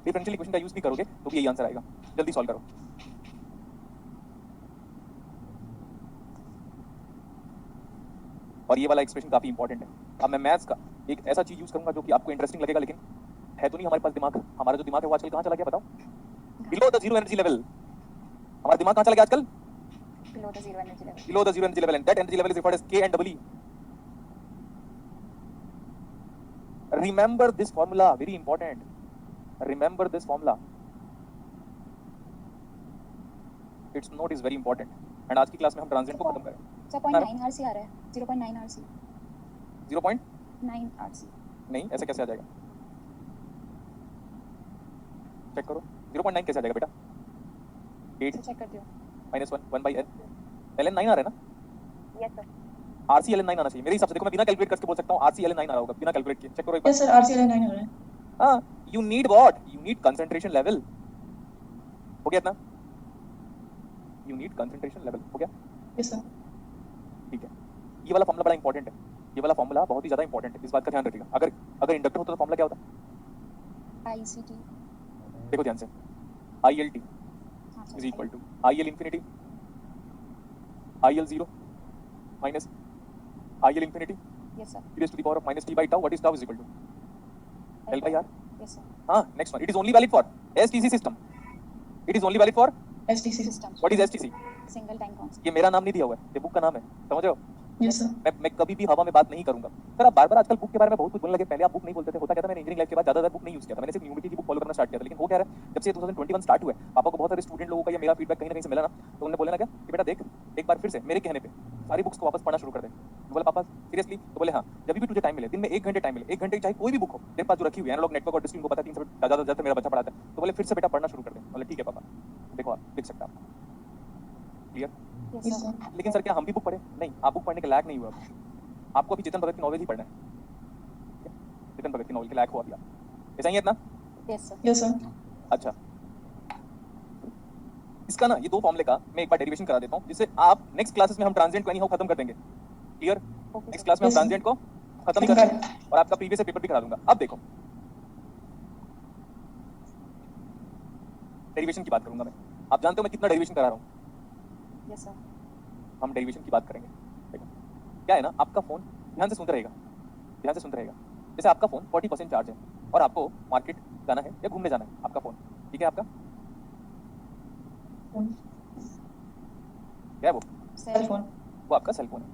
Differential equation का यूज भी करोगे तो भी यही आंसर आएगा। जल्दी सॉल्व करो। और ये वाला एक्सप्रेशन काफी इंपॉर्टेंट है। अब मैं मैथ्स का एक ऐसा चीज यूज करूंगा जो कि आपको इंटरेस्टिंग लगेगा, लेकिन है तो नहीं हमारे पास दिमाग। हमारा जो दिमाग है वो आजकल कहाँ चला गया बताओ? Below the zero energy level. हमारा दिमाग कहाँ चला गया आजकल? Below the zero energy level. Below the zero energy level, and that energy level is referred as K and double E. Remember this formula, very important. Remember this formula. Its note is very important. And आज की class में हम transient को खत्म करें। Sir 0.9 RC आ रहा है। 0.9 RC. 0.9 RC. नहीं, ऐसे कैसे आ जाएगा? चेक करो 0.9 कैसे आ जाएगा बेटा? 8 चेक करती हूँ। -1 1 by n ln 9 आ रहा है ना? Yes sir. RC ln 9 आना चाहिए मेरे हिसाब से। देखो मैं बिना कैलकुलेट करके बोल सकता हूँ RC ln 9 आ रहा होगा बिना कैलकुलेट किए। चेक करो एक बार। Yes, sir. RCL 9 हो रहा है. हाँ, you need what? You need concentration level. हो गया इतना? You need concentration level. हो गया? Yes, sir. ठीक है। ये वाला फॉर्मूला बड़ा इंपॉर्टेंट है। ये वाला फॉर्मूला बहुत ही ज्यादा इंपॉर्टेंट है, इस बात का ध्यान रखिएगा। अगर इंडक्टर होता तो फॉर्मूला क्या होता? ICT। देखो ध्यान से, ILT हाँ is sir. equal to IL infinity IL0 minus IL infinity yes sir. e raised to the power of minus t by tau. What is tau is equal to L by R. Yes sir. हाँ, next one. It is only valid for STC system. It is only valid for STC. System. what is STC? Single time constant. ये मेरा नाम नहीं दिया हुआ है, ये book का नाम है, समझ रहे हो? Yes, sir. मैं कभी भी हवा में बात नहीं करूंगा। सर आप बार-बार आजकल बुक के बारे में बहुत कुछ बोलने लगे। पहले आप बुक नहीं बोलते थे। होता क्या था, मैंने इंजीनियरिंग लाइफ के बाद ज्यादातर बुक नहीं यूज किया था। मैंने सिर्फ न्यूमेरिकल की बुक फॉलो करना स्टार्ट किया था। लेकिन हो क्या रहा है, जब से 2021 स्टार्ट हुआ है, पापा को बहुत सारे स्टूडेंट लोगों का ये मेरा फीडबैक कहीं ना कहीं से मिला ना, तो उन्होंने बोला ना क्या कि बेटा देख, एक बार फिर से मेरे कहने पे सारी बुक्स को वापस पढ़ना शुरू कर दे। मैं बोला पापा सीरियसली? तो बोले हाँ, जब भी तुझे टाइम मिले, दिन में 1 घंटे टाइम मिले, 1 घंटे चाहे कोई भी बुक हो तेरे पास जो रखी हुई है, एनालॉग नेटवर्क और डिस्ट्रिक्ट को पता 3 से ज्यादा मेरा बच्चा पढ़ाता है, तो बोले फिर से बेटा पढ़ना शुरू कर दे। बोले ठीक है पापा, देखो आप लिख सकते आप। Clear? Yes Yes, sir. sir. लेकिन सर क्या हम भी बुक पढ़े? नहीं, आप बुक पढ़ने के लायक नहीं हुए अभी। आपको अभी चेतन भगत की नॉवेल ही पढ़ना है। चेतन भगत की नॉवेल के लायक हो अभी आप। ऐसा ही है इतना? Yes sir. Yes, sir. अच्छा, इसका ना ये 2 फॉर्मूले का मैं एक बार डेरिवेशन करा देता हूँ, जिससे आप नेक्स्ट क्लासेस में हम ट्रांजिएंट को एनीहाउ खत्म कर देंगे। Clear? Okay next sir. Class में हम Yes, sir. ट्रांजिएंट को खत्म ही कर देंगे और आपका प्रीवियस पेपर भी करा दूंगा। अब देखो, डेरिवेशन की बात करूंगा मैं। आप जानते हो मैं कितना डेरिवेशन करा रहा हूँ? Yes sir. हम डेरिवेशन की बात करेंगे। देखो क्या है ना, आपका फोन ध्यान से सुनते रहेगा, ध्यान से सुनते रहेगा। जैसे आपका फोन 40% चार्ज है और आपको मार्केट जाना है या घूमने जाना है, आपका फोन ठीक है, आपका Phone. क्या है Cell phone. वो आपका सेल फोन है।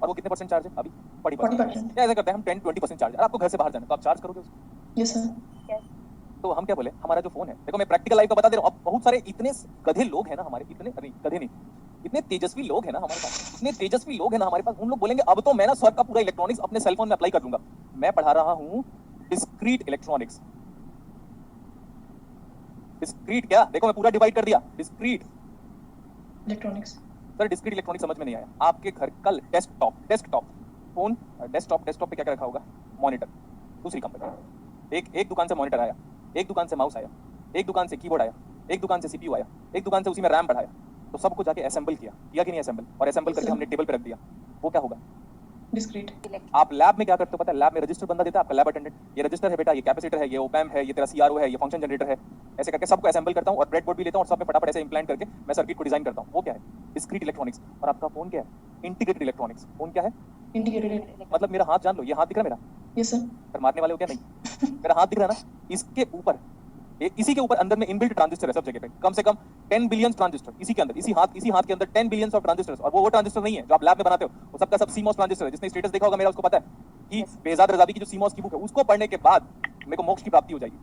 और वो कितने परसेंट चार्ज है अभी? 40%। 40%. क्या ऐसा करते हैं हम 10-20% चार्ज है। आपको घर से बाहर जाना है तो आप चार्ज करोगे उसको। Yes, sir. तो हम क्या बोले, हमारा जो फोन है, देखो मैं प्रैक्टिकल लाइफ का बता दे रहा हूँ। अब बहुत सारे इतने गधे लोग हैं ना हमारे, इतने नहीं गधे नहीं, इतने तेजस्वी लोग हैं ना हमारे पास, इतने तेजस्वी लोग हैं ना हमारे पास। उन लोग बोलेंगे अब तो मैं ना सर का पूरा इलेक्ट्रॉनिक्स अपने सेल फोन में अप्लाई कर दूंगा। मैं पढ़ा रहा हूँ डिस्क्रीट इलेक्ट्रॉनिक्स। डिस्क्रीट क्या? देखो मैं पूरा डिवाइड कर दिया। Discrete Electronics. Sir, discrete electronics समझ में नहीं आया। आपके घर कल डेस्कटॉप फोन, डेस्कटॉप पे क्या क्या रखा होगा? मॉनिटर। दूसरी कंपनी, एक दुकान से मॉनिटर आया, एक दुकान से माउस आया, एक दुकान से कीबोर्ड आया, एक दुकान से सीपीयू आया, एक दुकान से उसी में रैम बढ़ाया, तो सबको जाके असेंबल किया कि नहीं असेंबल, और असेंबल करके हमने टेबल पे रख दिया, वो क्या होगा? Discrete. आप लैब में क्या करते हो पता है? लैब में रजिस्टर बंदा देता है आपका लैब अटेंडेंट, ये रजिस्टर है बेटा, ये कैपेसिटर है, ये ओपैम्प है, ये तेरा सीआरओ है, ये फंक्शन जनरेटर है, ऐसे करके सबको असेंबल करता हूँ और ब्रेडबोर्ड भी लेता हूँ और सब में फटाफट ऐसे इम्प्लांट करके मैं सर्किट को डिजाइन करता हूँ। वो क्या है? Discrete electronics. और आपका फोन क्या है? Integrated electronics. फोन क्या है? Integrated. मतलब मेरा हाथ जान लो, ये हाथ दिख रहा है मेरा, Yes, sir. फिर मारने वाले हो क्या? नहीं, मेरा हाथ दिख रहा है ना, इसके ऊपर इसी के ऊपर अंदर में इनबिल्ट ट्रांजिस्टर है सब जगह पे, कम से कम 10 बिलियन ट्रांजिस्टर इसी के अंदर, इसी हाथ के अंदर 10 बिलियन ऑफ ट्रांजिस्टर्स। और वो ट्रांजिस्टर नहीं है जो आप लैब में बनाते हो, वो सबका सब सीमॉस ट्रांजिस्टर है। जिसने स्टेटस देखा होगा मेरा उसको पता है कि बेजाद रजावी की जो सीमॉस की बुक है उसको पढ़ने के बाद मेरे को मोक्ष की प्राप्ति हो जाएगी।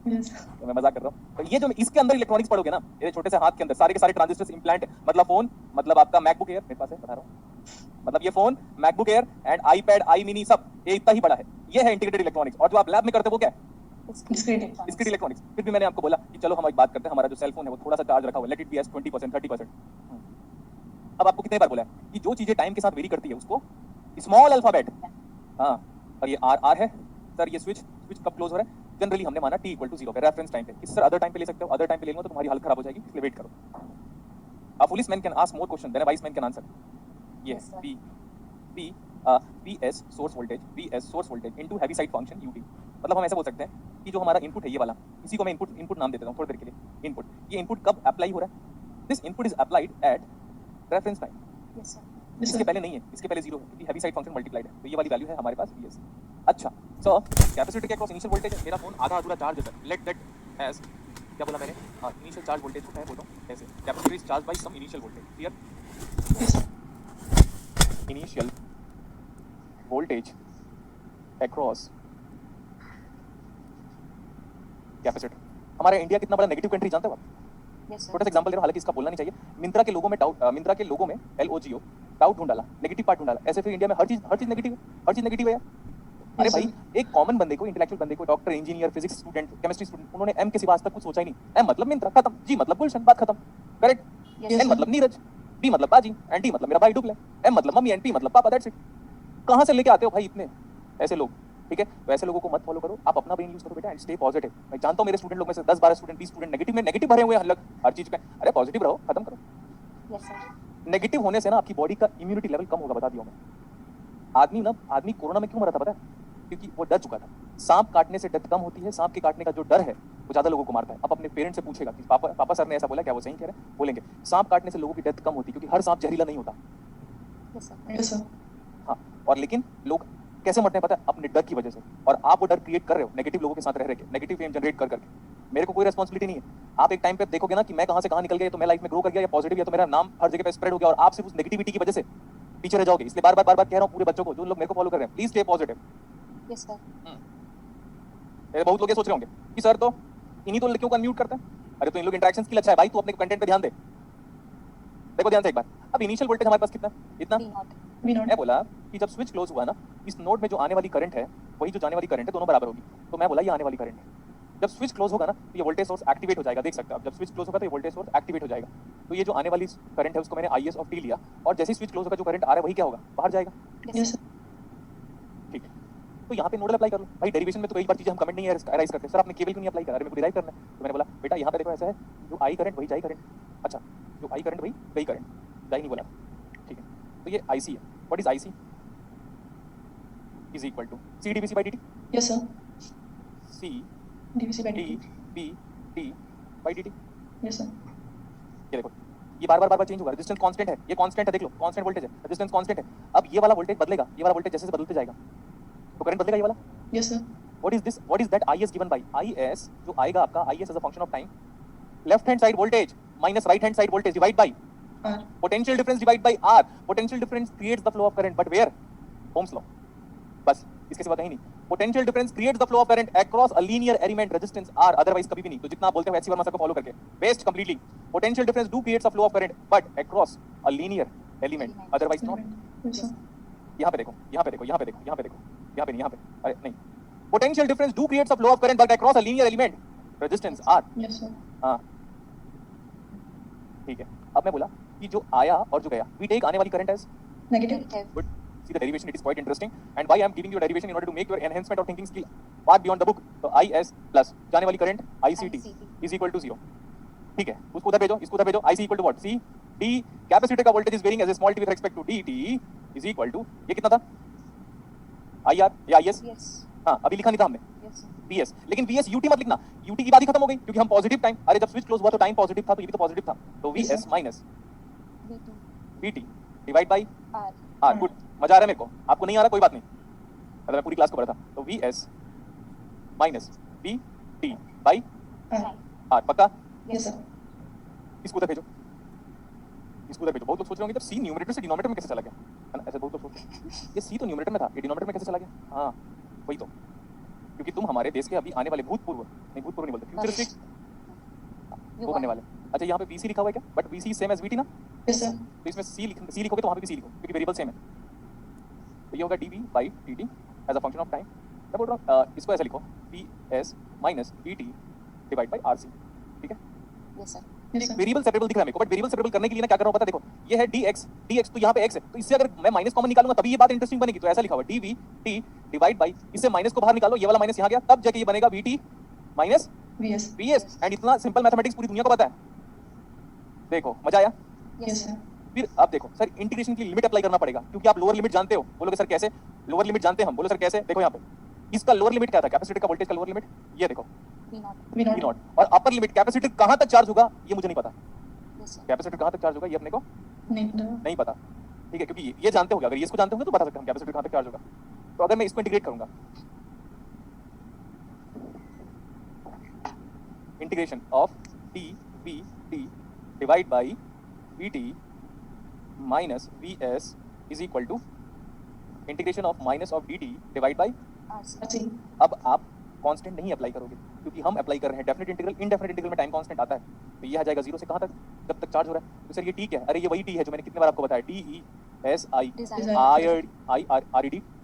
Yes. तो मैं मजाक कर रहा हूँ। तो ये जो इसके अंदर इलेक्ट्रॉनिक्स पढ़ोगे ना, ये छोटे से हाथ के अंदर सारे के सारे ट्रांजिस्टर्स इंप्लांट है। मतलब फोन, मतलब आपका मैकबुक एयर मेरे पास है, बता रहा हूँ, मतलब ये phone, MacBook air and iPad, I mini, सब ये इतना ही बड़ा है। ये है इंटीग्रेटेड इलेक्ट्रॉनिक्स। और जो आप लैब में करते हो वो क्या है? Discrete. Discrete electronics. फिर भी मैंने आपको बोला कि चलो हम एक बात करते हैं, हमारा जो सेल फोन है वो थोड़ा सा चार्ज रखा हुआ है, लेट इट बी एज 20%, 30%। अब आपको कितने बार बोला है कि जो चीजें टाइम के साथ वेरी करती है उसको स्मॉल अल्फाबेट, हाँ, और ये आर है सर, ये स्विच कब क्लोज हो रहा है? जनरली हमने माना t = 0 पे, रेफरेंस टाइम पे। इस सर अदर टाइम पे ले सकते हो, अदर टाइम पे ले लो तो तुम्हारी हालत खराब हो जाएगी, इसलिए वेट करो। A foolish man can ask more question than a wise man can answer. ये Yes, sir. Vs source voltage into Heaviside function ut। मतलब हम ऐसे बोल सकते हैं कि जो हमारा इनपुट है ये वाला, इसी को मैं इनपुट नाम दे देता हूं थोड़ी देर के लिए। इनपुट, ये इनपुट कब अप्लाई हो रहा है? This input is applied at reference time. Yes, sir. Yes, इसके sir. पहले नहीं है, इसके पहले 0 है क्योंकि हैवी साइड फंक्शन मल्टीप्लाइड है, तो ये वाली वैल्यू है हमारे पास Vs। अच्छा, सो कैपेसिटर के अक्रॉस इनिशियल वोल्टेज है, मेरा फोन आधा अधूरा चार्ज है, लेट दैट एज, क्या बोला मैंने? हां, इनिशियल चार्ज वोल्टेज को क्या बोलता हूं ऐसे, capacitor is charge by some initial voltage. Clear? Yes, sir. Initial voltage across capacitor. हमारा इंडिया कितना बड़ा नेगेटिव कंट्री जानते हो आप? Yes, sir. छोटा सा एग्जांपल दे रहा हूं, हालांकि इसका बोलना नहीं चाहिए। मिंत्रा के लोगो में LOGO डाउट ढूंढ डाला, नेगेटिव पार्ट ढूंढ डाला। ऐसे फिर इंडिया में हर चीज नेगेटिव है, हर चीज नेगेटिव है यार। अरे Yes, भाई, sir. एक कॉमन बंदे को, इंटेलेक्चुअल बंदे को, doctor, engineer, physics student, chemistry student, उन्होंने एम के सिवा आज तक कुछ सोचा ही नहीं। एम मतलब मिंत्रा, खत्म। जी मतलब गुलशन, बात खत्म। करेक्ट? Yes, Yes, एन sir. मतलब नीरज, बी मतलब बाजी, एंड डी मतलब मेरा भाई डुप्ले, एम मतलब मम्मी, एंड पी मतलब पापा। That's it. कहां से लेके आते हो भाई इतने ऐसे लोग? ठीक है, तो ऐसे लोगों को मत फॉलो करो, आप अपना ब्रेन यूज करो बेटा एंड स्टे पॉजिटिव। मैं जानता हूं मेरे स्टूडेंट लोग में से 10-12 स्टूडेंट, 20 स्टूडेंट नेगेटिव भरे हुए हैं हर चीज पे। अरे पॉजिटिव रहो, खत्म करो। Yes, sir. नेगेटिव होने से ना आपकी बॉडी का इम्यूनिटी लेवल कम होगा, बता दिया मैं। आदमी कोरोना में क्यों मरा था पता है? क्योंकि वो डर चुका था। सांप काटने से डेथ कम होती है, सांप के काटने का जो डर है वो ज्यादा लोगों को मारता है। अब अपने पेरेंट्स से पूछेगा कि पापा सर ने ऐसा बोला, क्या वो सही कह रहे हैं? बोलेंगे सांप काटने से लोगों की डेथ कम होती है क्योंकि हर सांप जहरीला नहीं होता। Yes, sir. Yes, sir. हाँ, और लेकिन लोग कैसे मरते हैं पता है? अपने डर की वजह से। और आप वो डर क्रिएट कर रहे हो नेगेटिव लोगों के साथ रह के, नेगेटिव फेम जनरेट कर करके। मेरे को कोई रेस्पॉन्सिबिलिटी नहीं है। आप एक टाइम पे देखोगे ना कि मैं कहां से कहां निकल गया, तो मैं लाइफ में ग्रो कर गया या पॉजिटिव, या तो मेरा नाम हर जगह पे स्प्रेड हो गया और आप सिर्फ उस नेगेटिविटी की वजह से पीछे रह जाओगे। इसलिए बार बार कह रहा हूं पूरे बच्चों को, जो लोग मेरे को फॉलो कर रहे हैं, please stay positive. Yes, sir. बहुत लोग ये सोच रहे होंगे कि सर तो इन्हीं तो लड़कियों को अनम्यूट करते हैं। अरे तो इन लोग इंटरेक्शन स्किल अच्छा है भाई, तू अपने कंटेंट पे ध्यान दे। देखो ध्यान से एक बार, अब इनिशियल वोल्टेज हमारे पास कितना है? इतना। V0. We not. मैं बोला कि जब स्विच क्लोज हुआ ना, इस नोड में जो आने वाली करंट है वही जो जाने वाली करंट है, दोनों बराबर होगी। तो मैं बोला ये आने वाली करंट है। जब स्विच क्लोज होगा ना तो ये वोल्टेज सोर्स एक्टिवेट हो जाएगा, देख सकते हो आप। जब स्विच क्लोज होगा तो ये वोल्टेज सोर्स एक्टिवेट हो जाएगा। तो ये जो आने वाली करंट है उसको मैंने IS ऑफ t लिया, और जैसे ही स्विच क्लोज होगा जो करंट आ रहा है वही क्या होगा? बाहर जाएगा। Yes, sir. ठीक है, तो यहाँ पे नोडल अप्लाई कर लो भाई। डेरिवेशन में तो कई बार चीजें हम कमेंट नहीं अराइज करते, सर आपने केवल क्यों नहीं अप्लाई करा? अरे मेरे को डिराइव करना है। तो मैंने बोला बेटा यहाँ पे देखो ऐसा है, जो आई करंट वही जाई करंट। अच्छा, जो आई करंट वही गई करंट, जाई नहीं बोला। ठीक है, तो ये IC है। What is IC? Is equal to C dVc by dt। Yes, sir. C DVC by dt. dVt by dt। Yes, sir. ये देखो, ये बार चेंज होगा। रेजिस्टेंस कांस्टेंट है, ये कांस्टेंट है, देख लो कांस्टेंट वोल्टेज है, रेजिस्टेंस कांस्टेंट है। अब ये वाला वोल्टेज बदलेगा, ये वाला वोल्टेज जैसे जैसे बदलते जाएगा तो करंट बदलेगा ये वाला। Yes, sir. What is this? What is that IS given by? IS जो आएगा आपका, IS as a function of time, left hand side voltage minus right hand side voltage divide by R. potential difference divide by R. Potential difference creates the flow of current, but where? Ohm's law. बस इसके सिवा कहीं नहीं। Potential difference creates the flow of current across a linear element resistance R. Otherwise कभी भी नहीं। तो जितना आप बोलते हो HC वर्मा सर को फॉलो करके, waste completely. Potential difference do creates a flow of current, but across a linear element. Otherwise not. Yes, sir. यहाँ पे देखो, यहाँ पे देखो, यहाँ पे देखो, यहाँ पे देखो, यहाँ पे नहीं, यहाँ पे, अरे नहीं। Potential difference do creates a flow of current, but across a linear element resistance R. Yes, sir. हाँ, ठीक है। अब मैं बोला कि जो आया और जो गया, we take आने वाली current as Negative. Good, See the derivation, it is quite interesting. And why I am giving you a derivation in order to make your enhancement or thinking skill far beyond the book. तो IS plus जाने वाली current ICT is equal to 0. ठीक है, उसको उधर भेजो, इसको उधर भेजो. IC equal to what? C D capacitor का voltage is varying as a small t with respect to dt is equal to ये कितना था? IR या IS? Yes. हाँ, अभी लिखा नहीं था हमने. Yes. VS, लेकिन VS UT मत लिखना. UT की बात ही खत्म हो गई क्योंकि हम पॉजिटिव टाइम, अरे जब स्विच क्लोज हुआ तो टाइम पॉजिटिव था, तो ये भी तो पॉजिटिव था. तो VS minus V2. VT divide by R. R. Good, मजा आ रहा है मेरे को. आपको नहीं आ रहा कोई बात नहीं, मतलब मैं पूरी क्लास को पढ़ा था. तो VS minus VT by R. पक्का? Yes, sir. इसको उधर भेजो, इसको उधर भेजो. बहुत लोग सोच रहे होंगे जब C न्यूमरेटर से डिनोमिनेटर में कैसे चला गया, है ना? ऐसे बहुत लोग सोचते हैं ये C तो न्यूमरेटर में था, ये डिनोमिनेटर में कैसे चला गया. हाँ वही तो, क्योंकि तुम हमारे देश के अभी आने वाले भूतपूर्व नहीं बोलते, फ्यूचरिस्टिक वो बनने वाले. अच्छा यहाँ पे BC लिखा हुआ है क्या? But BC same as VT ना, Yes, sir. तो इसमें C लिखोगे तो वहाँ पे भी C लिखो क्योंकि वेरिएबल सेम है. तो ये होगा dV by dt as a function of time. मैं बोल रहा हूँ इसको ऐसे लिखो VS minus VT divide by RC. ठीक है, Yes, sir. Yes, sir. Variable separable दिख रहा है मेरे को, बट वेरिएबल सेपरेबल करने के लिए ना क्या कर रहा हूँ पता है? देखो ये है dx तो यहाँ पे x है, तो इससे अगर मैं माइनस कॉमन निकालूंगा तभी ये बात इंटरेस्टिंग बनेगी. तो ऐसा लिखा हुआ dv t डिवाइड बाई, इससे माइनस को बाहर निकालो, ये वाला माइनस यहाँ गया, तब जाके ये बनेगा vt minus VS. vs. And इतना सिंपल मैथमेटिक्स पूरी दुनिया को पता है. देखो मजा आया. Yes, sir. फिर अब देखो सर इंटीग्रेशन की लिमिट अप्लाई करना पड़ेगा क्योंकि आप लोअर लिमिट जानते हो. बोलोगे सर कैसे? लोअर लिमिट जानते हैं हम. बोलो सर कैसे? देखो यहाँ पे इसका लोअर लिमिट क्या था, कैपेसिटर का वोल्टेज का लोअर लिमिट, ये देखो V0. V0. V0. और अपर लिमिट कैपेसिटर कहाँ तक चार्ज होगा ये मुझे नहीं पता. Yes, sir. कैपेसिटर कहाँ तक चार्ज होगा ये अपने को नहीं, no. नहीं पता. ठीक है, क्योंकि ये जानते होगे, अगर ये इसको जानते होंगे तो बता सकते हैं हम कैपेसिटर कहाँ तक चार्ज होगा. तो अगर मैं इसको इंटीग्रेट करूंगा, integration of dVt divide by Vt minus Vs is equal to integration of minus of dt divide by. RC. RC. अब आप कांस्टेंट नहीं अप्लाई करोगे क्योंकि हम अप्लाई कर रहे हैं डेफिनेट इंटीग्रल. इनडेफिनेट इंटीग्रल में टाइम कांस्टेंट आता है, तो ये आ जाएगा 0 से कहाँ तक, जब तक चार्ज हो रहा है. तो सर ये टी क्या है? अरे ये वही टी है जो मैंने कितने बार आपको बताया, DESI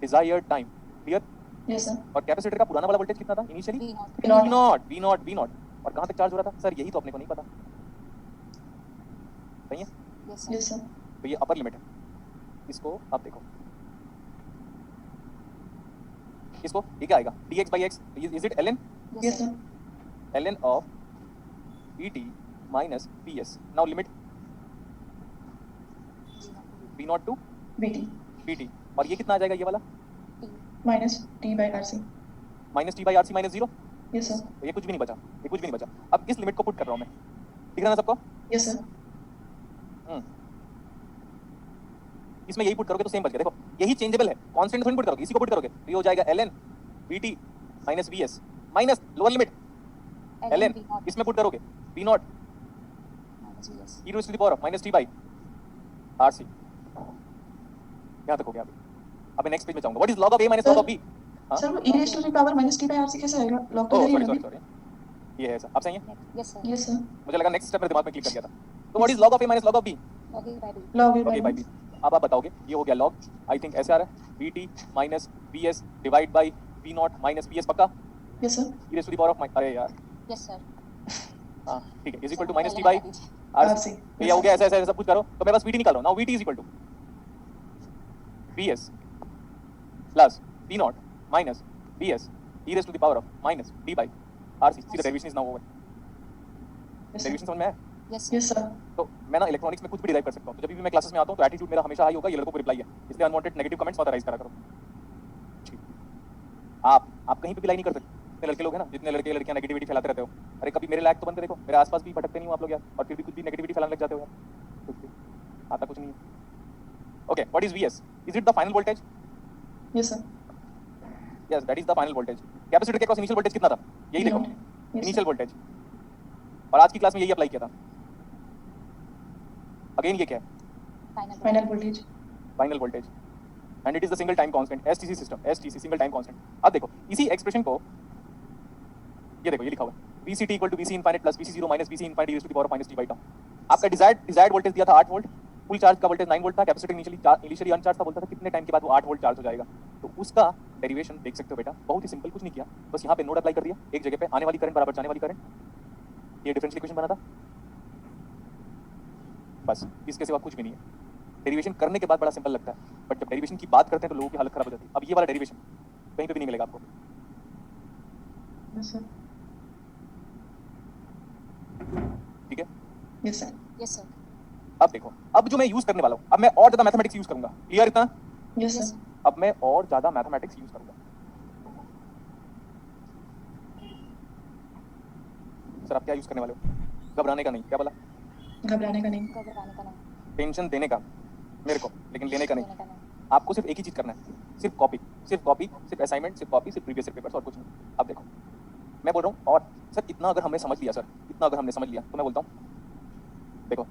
desired time. Clear? Yes, sir. और कैपेसिटर का पुराना वाला वोल्टेज कितना था इनिशियली? V0. V0. और कहाँ तक चार्ज हो रहा था सर? यही तो अपने को नहीं पता. सही है. Yes, sir. Yes, sir. तो ये अपर लिमिट है. इसको आप देखो, इसको ये क्या आएगा? dx by x is it ln Yes, sir. ln of Vt minus Vs. Now limit V0 to VT. Vt. और ये कितना आ जाएगा ये वाला? Minus T by RC. Minus T by R C minus 0. Yes, sir. तो ये कुछ भी नहीं बचा, ये कुछ भी नहीं बचा. अब इस लिमिट को पुट कर रहा हूँ मैं. दिख रहा है ना सबको? Yes, sir. इसमें यही पुट करोगे तो सेम बच गया. देखो यही चेंजेबल है, कांस्टेंट थोड़ी पुट करोगे, इसी को पुट करोगे तो ये हो जाएगा ln Vt minus Vs minus lower limit ln V0 इसमें पुट करोगे V0 minus Vs. e to the power of minus T by RC. यहाँ तक हो गया. अभी मैं नेक्स्ट पेज में जाऊंगा. What is log of a minus log of b? Sir, वो e raised to the power minus T by RC कैसे आएगा? Log तो ओह इधर ही सॉरी है सॉरी ना? सॉरी, ये है सर. आप सही है. Yes, sir. Yes, sir. मुझे लगा नेक्स्ट स्टेप मेरे दिमाग में क्लिक कर गया था. तो what is log of a minus log of b? Log A by B. Log A by okay by B. b. अब आप बताओगे ये हो गया log, आई थिंक ऐसे आ रहा है, Vt minus Vs divide by V0 minus Vs. पक्का? Yes, sir. e raised to the power of अरे यार Yes, sir. हाँ ठीक है, is equal to Sir, minus T LN by by B. RC. तो ये हो गया ऐसा ऐसा सब कुछ करो तो मैं बस Vt निकाल रहा हूँ. Now Vt is equal to Vs plus V0 minus Vs e raised to the power of minus t by RC. See the derivation is now over. Yes, sir. Derivation समझ में आया? Yes, sir. Yes, sir. तो मैं ना electronics में कुछ भी derive कर सकता हूँ. तो जब भी मैं क्लासेस में आता हूँ तो एटीट्यूड मेरा हमेशा हाई होगा, ये लड़कों को रिप्लाई है, इसलिए अनवांटेड नेगेटिव कमेंट्स मत राइज करा करो. ठीक. आप कहीं पे भी लाई नहीं कर सकते. जितने लड़के लोग हैं ना, जितने लड़के लड़कियां नेगेटिविटी फैलाते रहते हो, अरे कभी मेरे लायक तो बनते देखो. मेरे आसपास भी भटकते नहीं हो आप लोग यार, और फिर भी कुछ भी नेगेटिविटी फैलाने लग जाते हो यार. कुछ भी आता कुछ नहीं है. Okay, what is Vs? Is it the final voltage? Yes, sir. Yes, that is the final voltage. Capacitor के क्रॉस इनिशियल वोल्टेज कितना था? यही देखो, V0. Yes, sir. Initial voltage. और आज की क्लास में यही अप्लाई किया था. अगेन ये क्या है? Final. Final voltage. Final voltage. And it is the single time constant, STC system, STC single time constant. अब देखो इसी एक्सप्रेशन को, ये देखो ये लिखा हुआ है VCT equal to VC infinite plus VC0 minus VC infinite used to the power minus t by tau. आपका डिजायर्ड वोल्टेज दिया था 8 वोल्ट, फुल चार्ज का वोल्टेज 9 वोल्ट था, कैपेसिटर इनिशियली अनचार्ज था, बोलता था कितने टाइम के बाद वो 8 वोल्ट चार्ज हो जाएगा. तो उसका डेरिवेशन देख सकते हो बेटा, बहुत ही सिंपल, कुछ नहीं किया, बस यहाँ पे नोड अप्लाई कर दिया. एक जगह पे आने वाली करंट बराबर जाने वाली करंट, ये डिफरेंशियल इक्वेशन बना था. बस इसके सिवा कुछ भी नहीं है. डेरिवेशन करने के बाद बड़ा सिंपल लगता है. बट जब डेरिवेशन की बात करते हैं तो लोगों की हालत खराब हो जाती है। अब ये वाला डेरिवेशन कहीं पे भी नहीं मिलेगा आपको। Yes, sir. ठीक है, Yes, sir. Yes, sir. अब देखो, अब जो मैं यूज करने वाला हूँ, अब मैं और ज्यादा मैथमेटिक्स यूज करूंगा। क्लियर इतना? Yes, Yes, sir. sir. अब मैं और ज्यादा मैथमेटिक्स यूज करूंगा। सर आप क्या यूज करने वाले हो? घबराने का नहीं, क्या बोला? घबराने का नहीं. घबराने का नहीं, टेंशन देने का मेरे को, लेकिन लेने का नहीं। देने का नहीं. आपको सिर्फ एक ही चीज करना है, सिर्फ कॉपी, सिर्फ असाइनमेंट, सिर्फ कॉपी, सिर्फ प्रीवियस पेपर्स और कुछ नहीं। अब देखो मैं बोल रहा हूँ, और सर इतना अगर हमने समझ लिया, सर इतना अगर हमने समझ लिया तो मैं बोलता हूँ देखो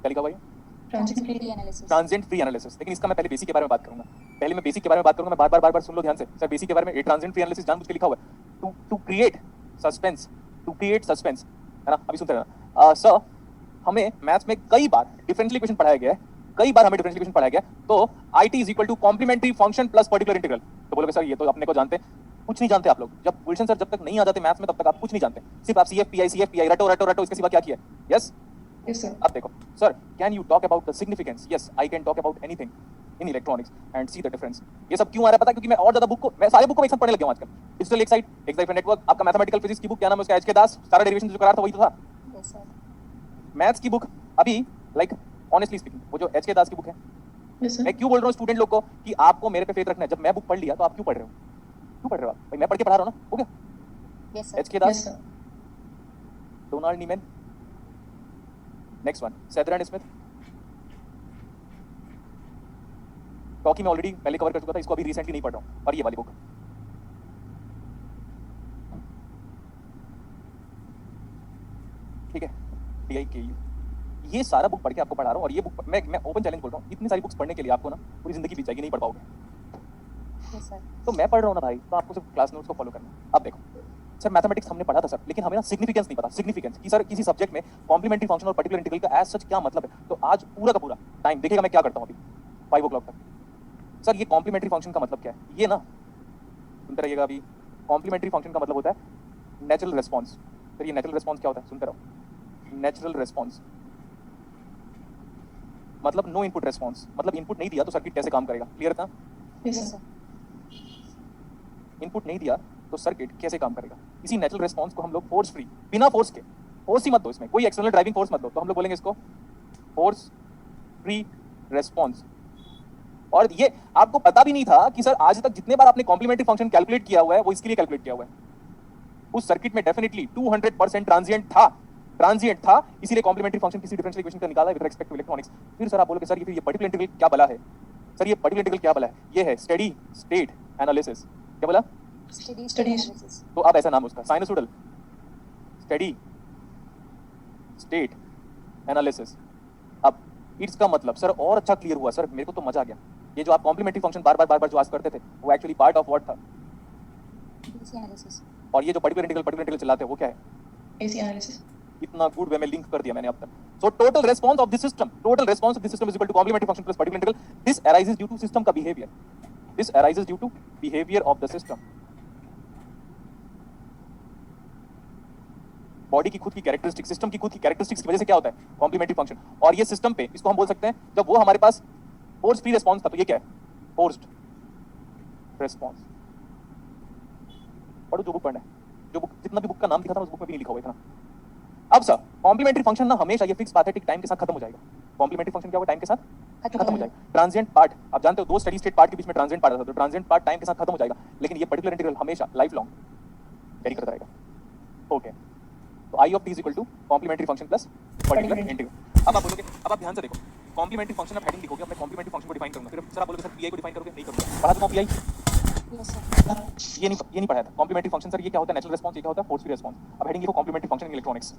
क्या लिखा हुआ है? Transient Free free. analysis. Transient free analysis. लेकिन इसका मैं पहले बेसिक के बारे में बात करूंगा। पहले मैं बेसिक के बारे में बात करूंगा। मैं बार बार सुन लो ध्यान से। सर बेसिक के बारे में ये ट्रांजिएंट फ्री एनालिसिस जानबूझ के लिखा हुआ है टू क्रिएट सस्पेंस, है ना? अभी सुनते रहना। सर हमें मैथ्स में कई बार डिफरेंशियल इक्वेशन पढ़ाया गया है, कई बार हमें डिफरेंशियल इक्वेशन पढ़ाया गया है। तो IT is equal to complementary function plus particular integral. तो बोलोगे सर ये तो अपने को जानते हैं। कुछ नहीं जानते आप लोग। जब गुलशन सर जब तक नहीं आ जाते मैथ्स में तब तक आप कुछ नहीं जानते। सिर्फ आप CFPI रटो इसके सिवा क्या किया? यस। Yes, sir. अब देखो sir, can you talk about the significance? Yes, I can talk about anything in electronics and see the difference. ये सब क्यों आ रहा है पता है? क्योंकि मैं और ज्यादा बुक को, मैं सारे बुक को एक साथ पढ़ने लग गया हूं आजकल। डिजिटल एक्साइट नेटवर्क, आपका मैथमेटिकल फिजिक्स की बुक क्या नाम है उसका, HK दास, सारा डेरिवेशन जो करा था वही तो था। Yes, sir. मैथ्स की बुक अभी लाइक ऑनेस्टली स्पीकिंग वो जो HK दास की बुक है, Yes, sir. मैं क्यों बोल रहा हूँ स्टूडेंट लोग को कि आपको मेरे पे फेथ रखना है। जब मैं बुक पढ़ लिया तो आप क्यों पढ़ रहे हो? क्यों पढ़ रहे हो आप? भाई मैं पढ़ के पढ़ा रहा हूँ ना, हो गया। Yes, sir. HK Yes, Das, sir. Donald Neiman, next one Cedar Smith. टॉकी में ऑलरेडी पहले कवर कर चुका था, इसको अभी रिसेंटली नहीं पढ़ रहा हूँ। और ये वाली बुक ठीक है, TIKU, ये सारा बुक पढ़ के आपको पढ़ा रहा हूँ। और ये बुक मैं ओपन चैलेंज बोल रहा हूँ, इतनी सारी बुक्स पढ़ने के लिए आपको ना पूरी जिंदगी बीत जाएगी, नहीं पढ़ पाओगे। Yes, sir. तो मैं पढ़ रहा हूँ ना भाई, तो आपको सिर्फ क्लास नोट्स को फॉलो करना है। अब देखो सर मैथमेटिक्स हमने पढ़ा था सर, लेकिन हमें ना सिग्निफिकेंस नहीं पता। सिग्निफिकेंस कि सर किसी सब्जेक्ट में कॉम्प्लीमेंट्री फंक्शन और पर्टिकुलर इंटीग्रल का एज सच क्या मतलब है। तो आज पूरा का पूरा टाइम देखिएगा मैं क्या करता हूँ अभी 5 o'clock तक। सर ये कॉम्प्लीमेंट्री फंक्शन का मतलब क्या है, ये ना सुनते रहिएगा। अभी कॉम्प्लीमेंट्री फंक्शन का मतलब होता है नेचुरल रिस्पॉन्स। सर ये नेचुरल रिस्पॉन्स क्या होता है, सुनते रहो। नेचुरल रिस्पॉन्स मतलब नो इनपुट रिस्पॉन्स, मतलब इनपुट नहीं दिया तो सर्किट कैसे काम करेगा। क्लियर था? Yes, Yes, sir. sir. Input नहीं दिया तो सर्किट कैसे काम करेगा। इसी नेचुरल रिस्पॉन्स को हम लोग फोर्स फ्री, बिना फोर्स के, फोर्स ही मत दो इसमें, कोई एक्सटर्नल ड्राइविंग फोर्स मत दो, तो हम लोग बोलेंगे इसको फोर्स फ्री रिस्पॉन्स। और ये आपको पता भी नहीं था कि सर आज तक जितने बार आपने कॉम्प्लीमेंट्री फंक्शन कैलकुलेट किया हुआ है वो इसके लिए कैलकुलेट किया हुआ है। उस सर्किट में डेफिनेटली 200% ट्रांजिएंट था, इसीलिए कॉम्प्लीमेंट्री फंक्शन किसी डिफरेंशियल इक्वेशन का निकाला है विद रिस्पेक्ट टू इलेक्ट्रॉनिक्स। फिर सर आप बोलोगे सर ये पर्टिकुलर इंटीग्रल क्या बला है? सर ये पर्टिकुलर इंटीग्रल क्या बला है? ये है स्टेडी स्टेट एनालिसिस। क्या बोला? Steady state Studies. analysis. तो अब ऐसा नाम है उसका, साइनसोइडल स्टेडी स्टेट एनालिसिस। अब इसका मतलब सर और अच्छा क्लियर हुआ सर, मेरे को तो मजा आ गया। ये जो आप कॉम्प्लीमेंट्री फंक्शन बार बार जो आस्क करते थे वो एक्चुअली पार्ट ऑफ व्हाट था? DC analysis. और ये जो पर्टिकुलर इंटीग्रल चलाते हैं वो क्या है? AC analysis. इतना गुड वे में लिंक कर दिया मैंने अब तक। So total response of this system is equal to complementary function plus particular integral. This arises due to system का behaviour, this arises due to behaviour of the system. Body की खुद की कैरेक्टरिस्टिक्स, सिस्टम की खुद की characteristics की वजह से क्या होता है? Complementary function. और ये सिस्टम पे इसको हम बोल सकते हैं, जब वो हमारे पास फोर्स फ्री रिस्पांस था तो ये क्या है? Forced response. और जो बुक पढ़ना है, जो बुक जितना भी बुक का नाम दिखा था उस बुक में भी नहीं लिखा हुआ इतना। अब सर कॉम्प्लीमेंट्री फंक्शन ना हमेशा ये फिक्स बात है, टाइम के साथ खत्म हो जाएगा। कॉम्प्लीमेंट्री फंक्शन क्या होगा? टाइम के साथ खत्म हो जाएगा। ट्रांजिएंट पार्ट आप जानते हो, दो स्टेडी स्टेट पार्ट के बीच में ट्रांजिएंट पार्ट आता है, तो ट्रांजिएंट पार्ट टाइम के साथ खत्म हो जाएगा, लेकिन ये पर्टिकुलर इंटीग्रल हमेशा लाइफ लॉन्ग कैरी करता रहेगा। ओके, तो I of t is equal to complementary function plus particular integral. अब आप बोलोगे, अब आप ध्यान से देखो, कॉम्प्लीमेंट्री फंक्शन आप हेडिंग लिखोगे, मैं कॉम्प्लीमेंट्री फंक्शन को डिफाइन करूंगा। फिर सर आप बोलोगे सर PI को डिफाइन करोगे? नहीं करूंगा। पढ़ा दूं PI? Yes, sir. ये नहीं पढ़ाया था। कॉम्प्लीमेंट्री फंक्शन सर ये क्या होता है? Natural response. ये क्या होता है? Force free response. अब हेडिंग लिखो कॉम्प्लीमेंट्री फंक्शन इन इलेक्ट्रॉनिक्स।